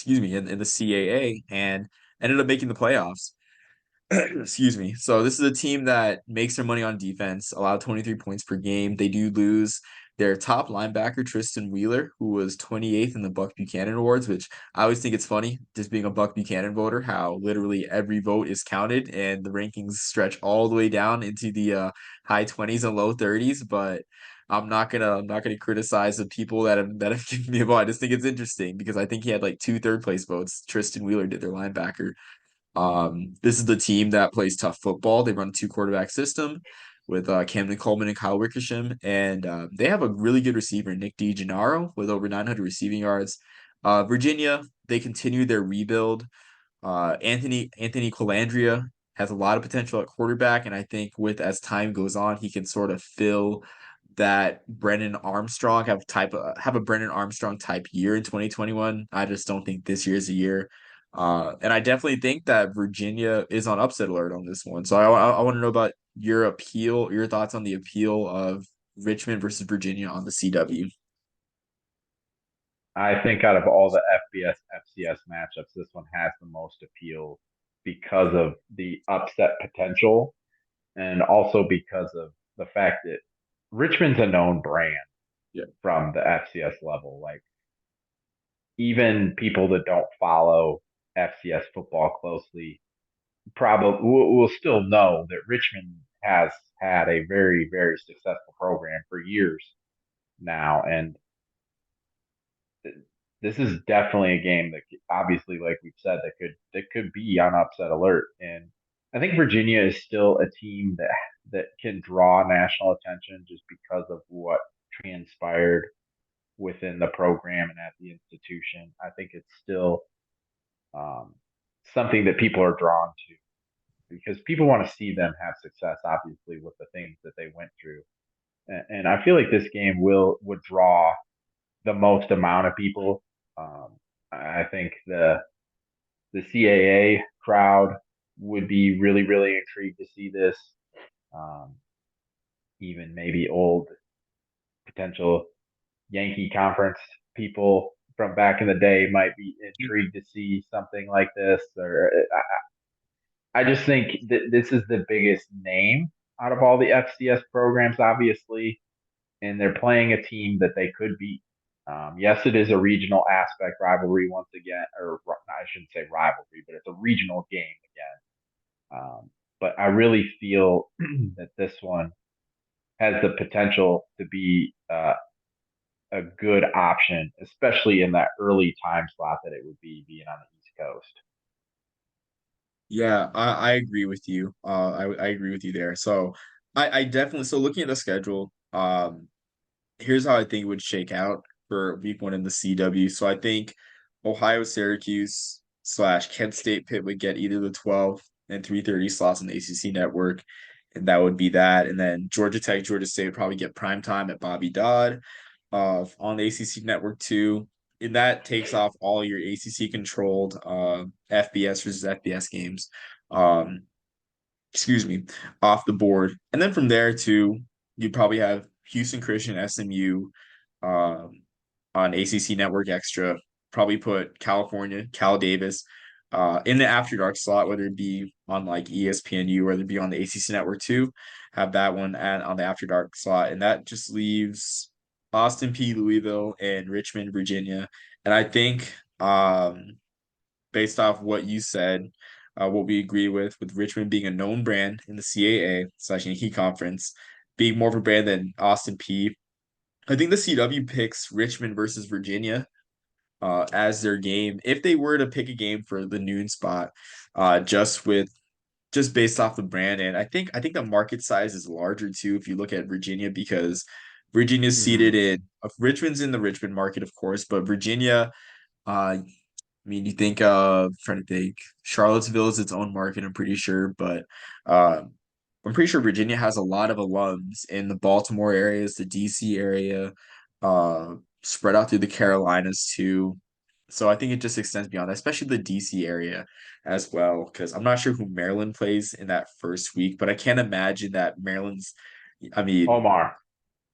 in the CAA and ended up making the playoffs. Excuse me. So this is a team that makes their money on defense, allowed 23 points per game. They do lose their top linebacker, Tristan Wheeler, who was 28th in the Buck Buchanan Awards, which I always think it's funny, just being a Buck Buchanan voter, how literally every vote is counted and the rankings stretch all the way down into the high 20s and low 30s. But I'm not gonna criticize the people that have given me a vote. I just think it's interesting because I think he had like two third place votes. Tristan Wheeler did their linebacker. This is the team that plays tough football. They run a two quarterback system with Camden Coleman and Kyle Wickersham, and they have a really good receiver, Nick DiGennaro, with over 900 receiving yards. Virginia, they continue their rebuild. Anthony Colandrea has a lot of potential at quarterback, and I think with as time goes on, he can sort of fill that Brennan Armstrong have a Brennan Armstrong type year in 2021. I just don't think this year's a year. And I definitely think that Virginia is on upset alert on this one. So I want to know about your thoughts on the appeal of Richmond versus Virginia on the CW. I think out of all the FBS FCS matchups, this one has the most appeal because of the upset potential and also because of the fact that Richmond's a known brand Yeah. from the FCS level. Like even people that don't follow FCS football closely probably will still know that Richmond has had a very, very successful program for years now. And this is definitely a game that obviously, like we've said, that could be on upset alert. And I think Virginia is still a team that can draw national attention just because of what transpired within the program and at the institution. I think it's still um, something that people are drawn to because people want to see them have success, obviously, with the things that they went through. And I feel like this game would draw the most amount of people. I think the CAA crowd would be really, really intrigued to see this. Um, Even maybe old potential Yankee conference people from back in the day might be intrigued to see something like this. Or I just think that this is the biggest name out of all the FCS programs, obviously, and they're playing a team that they could beat. Yes, it is a regional aspect rivalry once again, or I shouldn't say rivalry, but it's a regional game again. But I really feel that this one has the potential to be a good option, especially in that early time slot that it would be being on the East Coast. Yeah, I agree with you. I agree with you there. So I definitely so looking at the schedule, here's how I think it would shake out for week one in the CW. So I think Ohio, Syracuse slash Kent State Pitt would get either the 12 and 3:30 slots on the ACC network, and that would be that. And then Georgia Tech, Georgia State would probably get prime time at Bobby Dodd. on the ACC network too. And that takes off all your ACC controlled FBS versus FBS games. Um, excuse me, off the board. And then from there too, you'd probably have Houston Christian SMU um, on ACC Network Extra. Probably put California, Cal Davis in the After Dark slot, whether it be on like ESPNU, whether it be on the ACC Network too. Have that one on the After Dark slot, and that just leaves Austin P, Louisville, and Richmond, Virginia. And I think based off what you said, what we agree with Richmond being a known brand in the CAA/Yankee Conference, being more of a brand than Austin P. I think the CW picks Richmond versus Virginia as their game. If they were to pick a game for the noon spot, just based off the brand, and I think the market size is larger too if you look at Virginia because Virginia's seated Hmm. in Richmond's in the Richmond market, of course, but Virginia I mean, you think trying to think Charlottesville is its own market, I'm pretty sure, but uh, I'm pretty sure Virginia has a lot of alums in the Baltimore areas, the DC area, uh, spread out through the Carolinas too. So I think it just extends beyond that, especially the DC area as well, because I'm not sure who Maryland plays in that first week, but I can't imagine that Maryland's, I mean, Omar,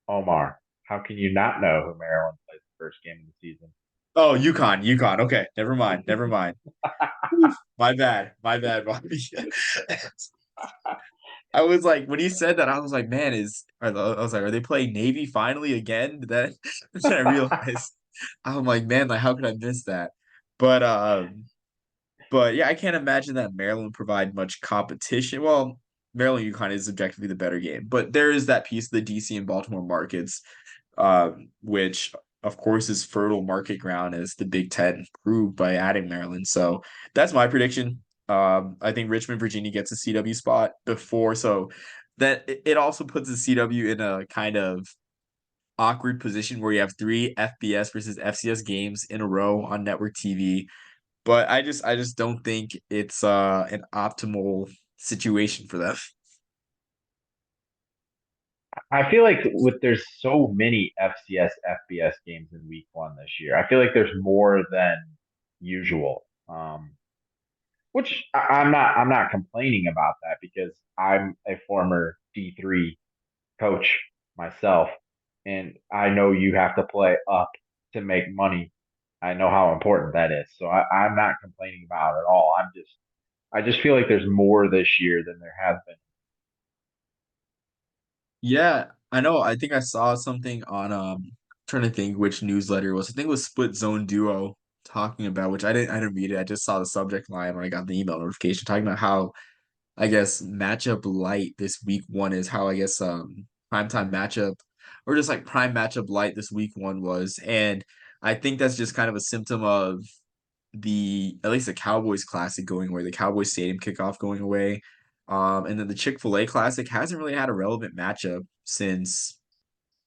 Omar, how can you not know who Maryland plays the first game of the season? oh, UConn. Okay, never mind, never mind. My bad, Bobby. I was like, when he said that, I was like, man, I was like, are they playing Navy finally again? Then then I realized, I'm like, man, like, how could I miss that? But but yeah, I can't imagine that Maryland would provide much competition. Well, Maryland UConn is objectively the better game, but there is that piece of the DC and Baltimore markets which of course is fertile market ground as the Big Ten proved by adding Maryland. So that's my prediction. I think Richmond, Virginia gets a CW spot before, so that it also puts the CW in a kind of awkward position where you have three FBS versus FCS games in a row on network TV. But I just don't think it's an optimal situation for them. I feel like there's so many FCS FBS games in week one this year. I feel like there's more than usual. Which I'm not complaining about that because I'm a former D3 coach myself, and I know you have to play up to make money. I know how important that is. So I'm not complaining about it at all. I just feel like there's more this year than there has been. Yeah, I know. I think I saw something on trying to think which newsletter it was. I think it was Split Zone Duo talking about which I didn't read it. I just saw the subject line when I got the email notification talking about how I guess matchup light this week one is how I guess primetime matchup or just like prime matchup light this week one was. And I think that's just kind of a symptom of the at least the Cowboys Classic going away, the Cowboys Stadium kickoff going away. And then the Chick-fil-A Classic hasn't really had a relevant matchup since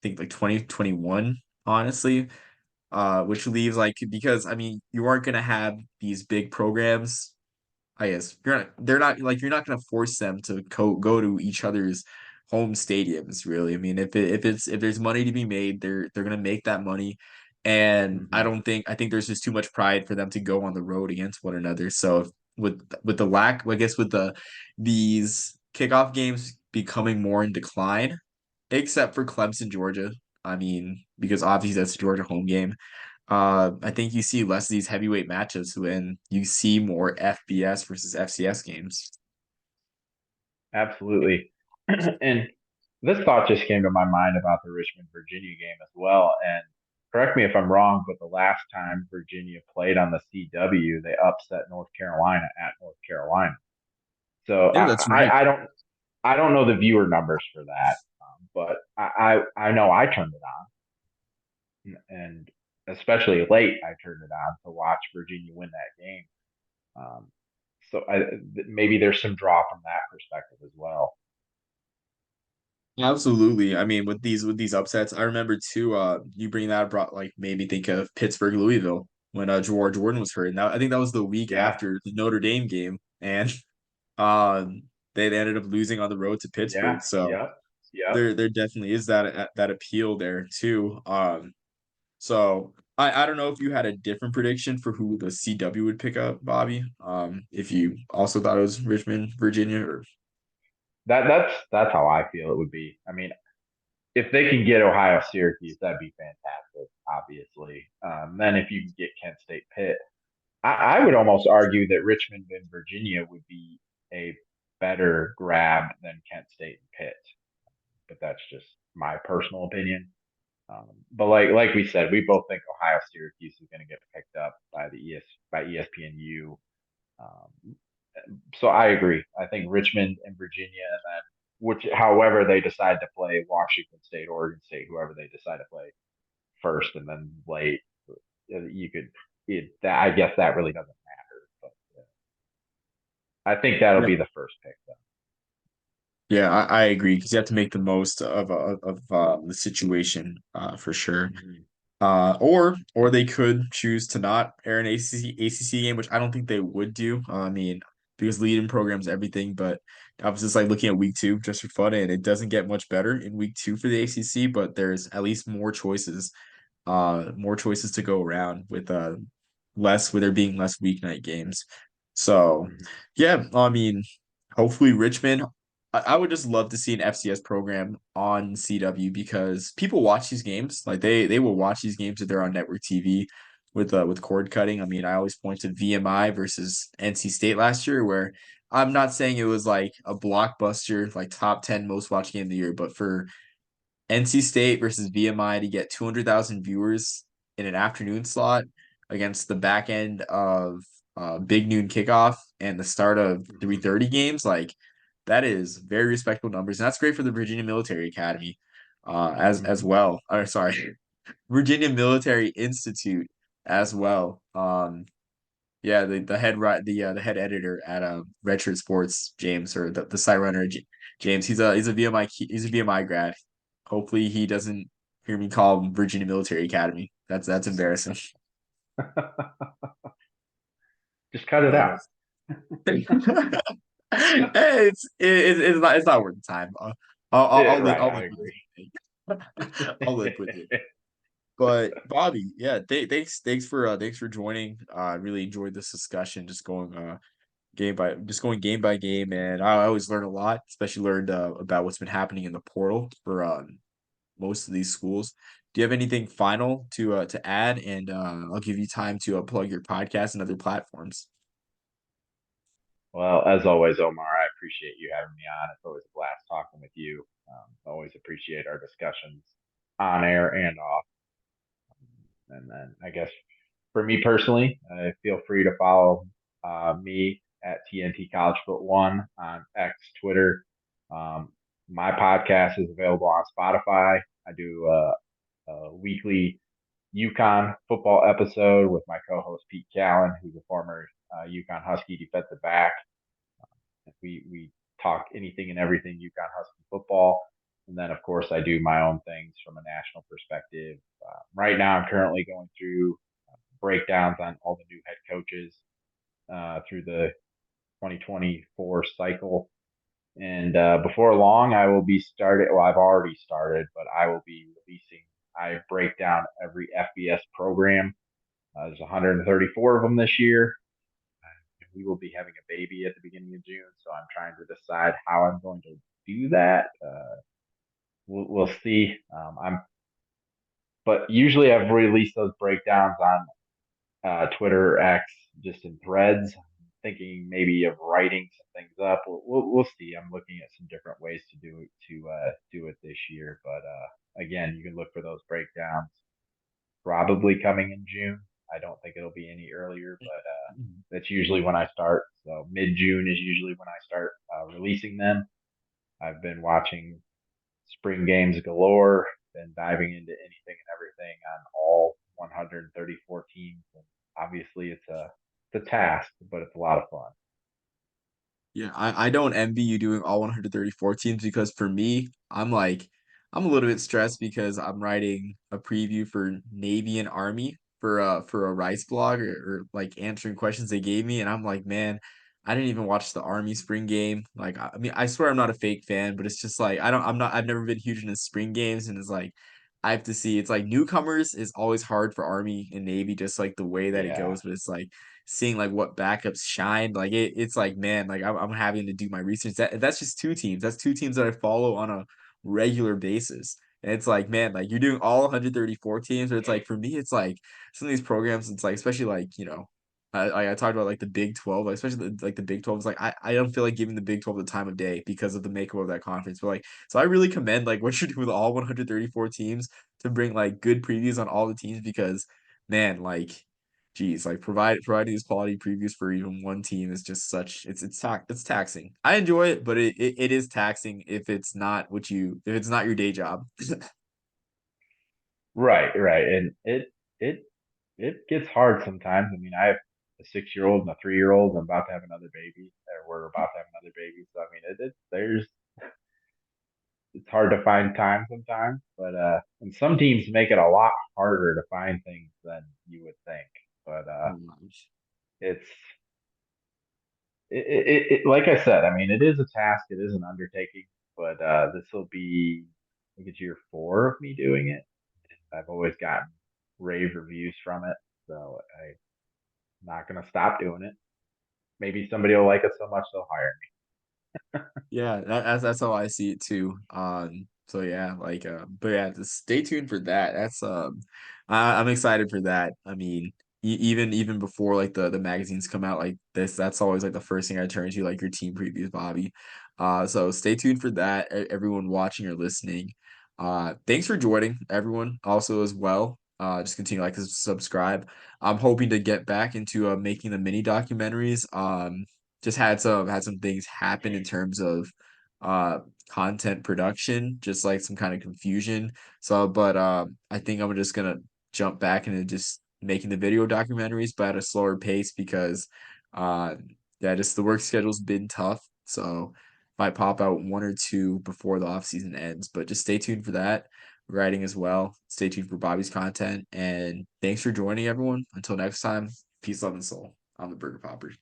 I think like 2021, honestly. Which leaves like because I mean you aren't gonna have these big programs I guess they're not like you're not gonna force them to go to each other's home stadiums, really. I mean, if there's money to be made, they're gonna make that money. And Hmm. I think there's just too much pride for them to go on the road against one another. So with the lack, I guess with these kickoff games becoming more in decline, except for Clemson, Georgia. I mean, because obviously that's a Georgia home game. I think you see less of these heavyweight matchups when you see more FBS versus FCS games. Absolutely. And this thought just came to my mind about the Richmond Virginia game as well. And correct me if I'm wrong, but the last time Virginia played on the CW, they upset North Carolina at North Carolina. So Yeah, I, that's I, right. I don't I don't know the viewer numbers for that, but I know I turned it on, and especially late, I turned it on to watch Virginia win that game. Um, so maybe there's some draw from that perspective as well. Absolutely. I mean, with these upsets, I remember too. You bring that brought like made me think of Pittsburgh Louisville when Jawar Jordan was hurt. Now I think that was the week Yeah, after the Notre Dame game, and they ended up losing on the road to yeah, Pittsburgh. So yep, yep. there definitely is that appeal there too. So I don't know if you had a different prediction for who the CW would pick up, Bobby. If you also thought it was Richmond, Virginia, or That's how I feel it would be. I mean, if they can get Ohio Syracuse, that'd be fantastic. Obviously, then if you can get Kent State Pitt, I would almost argue that Richmond and Virginia would be a better grab than Kent State and Pitt. But that's just my personal opinion. But like we said, we both think Ohio Syracuse is going to get picked up by by ESPNU. Um, so I agree. I think Richmond and Virginia, and then which however they decide to play Washington State, Oregon State, whoever they decide to play first and then late, you could. I guess that really doesn't matter. But I think that'll yeah, be the first pick though. yeah, I agree because you have to make the most of the situation for sure. Mm-hmm. Or they could choose to not air an ACC game, which I don't think they would do. I mean, because lead-in programs everything, but I was just like looking at week two just for fun, and it doesn't get much better in week two for the ACC, but there's at least more choices to go around with there being less weeknight games. So Mm-hmm. yeah, I mean, hopefully Richmond. I would just love to see an FCS program on CW because people watch these games. Like they will watch these games if they're on network TV with cord cutting. I mean, I always point to VMI versus NC State last year, where I'm not saying it was like a blockbuster, like top 10 most watched game of the year, but for NC State versus VMI to get 200,000 viewers in an afternoon slot against the back end of big noon kickoff and the start of Mm-hmm. 3:30 games, like that is very respectable numbers, and that's great for the Virginia Military Academy, as Mm-hmm. well. Or sorry, Virginia Military Institute as well. Yeah, the head editor at Redshirt Sports, James, or the site runner, James. He's a VMI grad. Hopefully, he doesn't hear me call him Virginia Military Academy. That's embarrassing. Just cut it But out. it's not worth the time. Yeah, right. I'll I live with agree. it. I'll live with it. But Bobby, yeah, thanks for joining. I really enjoyed this discussion, just going game by game, and I always learn a lot, especially learned about what's been happening in the portal for most of these schools. Do you have anything final to add? And I'll give you time to plug your podcast and other platforms. Well, as always, Omar, I appreciate you having me on. It's always a blast talking with you. Always appreciate our discussions on air and off. And then I guess for me personally, feel free to follow me at TNT College Foot One on X, Twitter. Um, my podcast is available on Spotify. I do a weekly UConn football episode with my co-host Pete Callen, who's a former UConn Husky defensive back. We talk anything and everything UConn Husky football. And then, of course, I do my own things from a national perspective. Right now, I'm currently going through breakdowns on all the new head coaches through the 2024 cycle. And before long, I will be started. Well, I've already started, but I will be releasing. I break down every FBS program. There's 134 of them this year. We will be having a baby at the beginning of June, so I'm trying to decide how I'm going to do that. We'll see. But usually I've released those breakdowns on Twitter or X, just in threads. Thinking maybe of writing some things up. We'll see. I'm looking at some different ways to do it this year. But again, you can look for those breakdowns probably coming in June. I don't think it'll be any earlier, but that's usually when I start. So mid June is usually when I start releasing them. I've been watching spring games galore, been diving into anything and everything on all 134 teams. And obviously, it's a task, but it's a lot of fun. Yeah, I don't envy you doing all 134 teams because for me, I'm a little bit stressed because I'm writing a preview for Navy and Army for a Rice blog or like answering questions they gave me, and I'm like, man, I didn't even watch the Army spring game. Like, I mean, I swear I'm not a fake fan, but it's just like I've never been huge into spring games, and it's like I have to see. It's like newcomers is always hard for Army and Navy, just like the way that it Yeah. goes. But it's like seeing like what backups shine. Like it's like man, like I'm having to do my research. That's just two teams. That's two teams that I follow on a regular basis. And it's like man, like you're doing all 134 teams. But it's like for me, it's like some of these programs. It's like especially like I talked about like the Big 12, like, especially like the Big 12 is like I don't feel like giving the Big 12 the time of day because of the makeup of that conference. But like so I really commend like what you're doing with all 134 teams to bring like good previews on all the teams because man, like geez, like providing these quality previews for even one team is just such it's taxing. I enjoy it, but it is taxing if it's not if it's not your day job. Right, right. And it it gets hard sometimes. I mean, I have a 6-year-old and a 3-year-old. I'm about to have another baby, or we're about to have another baby. So I mean, there's it's hard to find time sometimes, but and some teams make it a lot harder to find things than you would think. But Oh my gosh. it's like I said, I mean, it is a task, it is an undertaking, but this will be, I think it's year 4 of me doing it. I've always gotten rave reviews from it, so I'm not gonna stop doing it. Maybe somebody will like it so much they'll hire Yeah, that's how I see it too. So yeah, like but yeah, just stay tuned for that. I'm excited for that. I mean, even before like the magazines come out like this, that's always like the first thing I turn to, like your team previews, Bobby. So stay tuned for that, everyone watching or listening. Thanks for joining, everyone, also as well. Just continue to like and subscribe. I'm hoping to get back into making the mini documentaries. Just had some things happen in terms of uh content production, just like some kind of confusion. So, but I think I'm just gonna jump back into just making the video documentaries, but at a slower pace because uh yeah, just the work schedule's been tough. So might pop out one or two before the off season ends. But just stay tuned for that. Writing as well. Stay tuned for Bobby's content. And thanks for joining everyone. Until next time, peace, love, and soul. I'm the Burger Popper.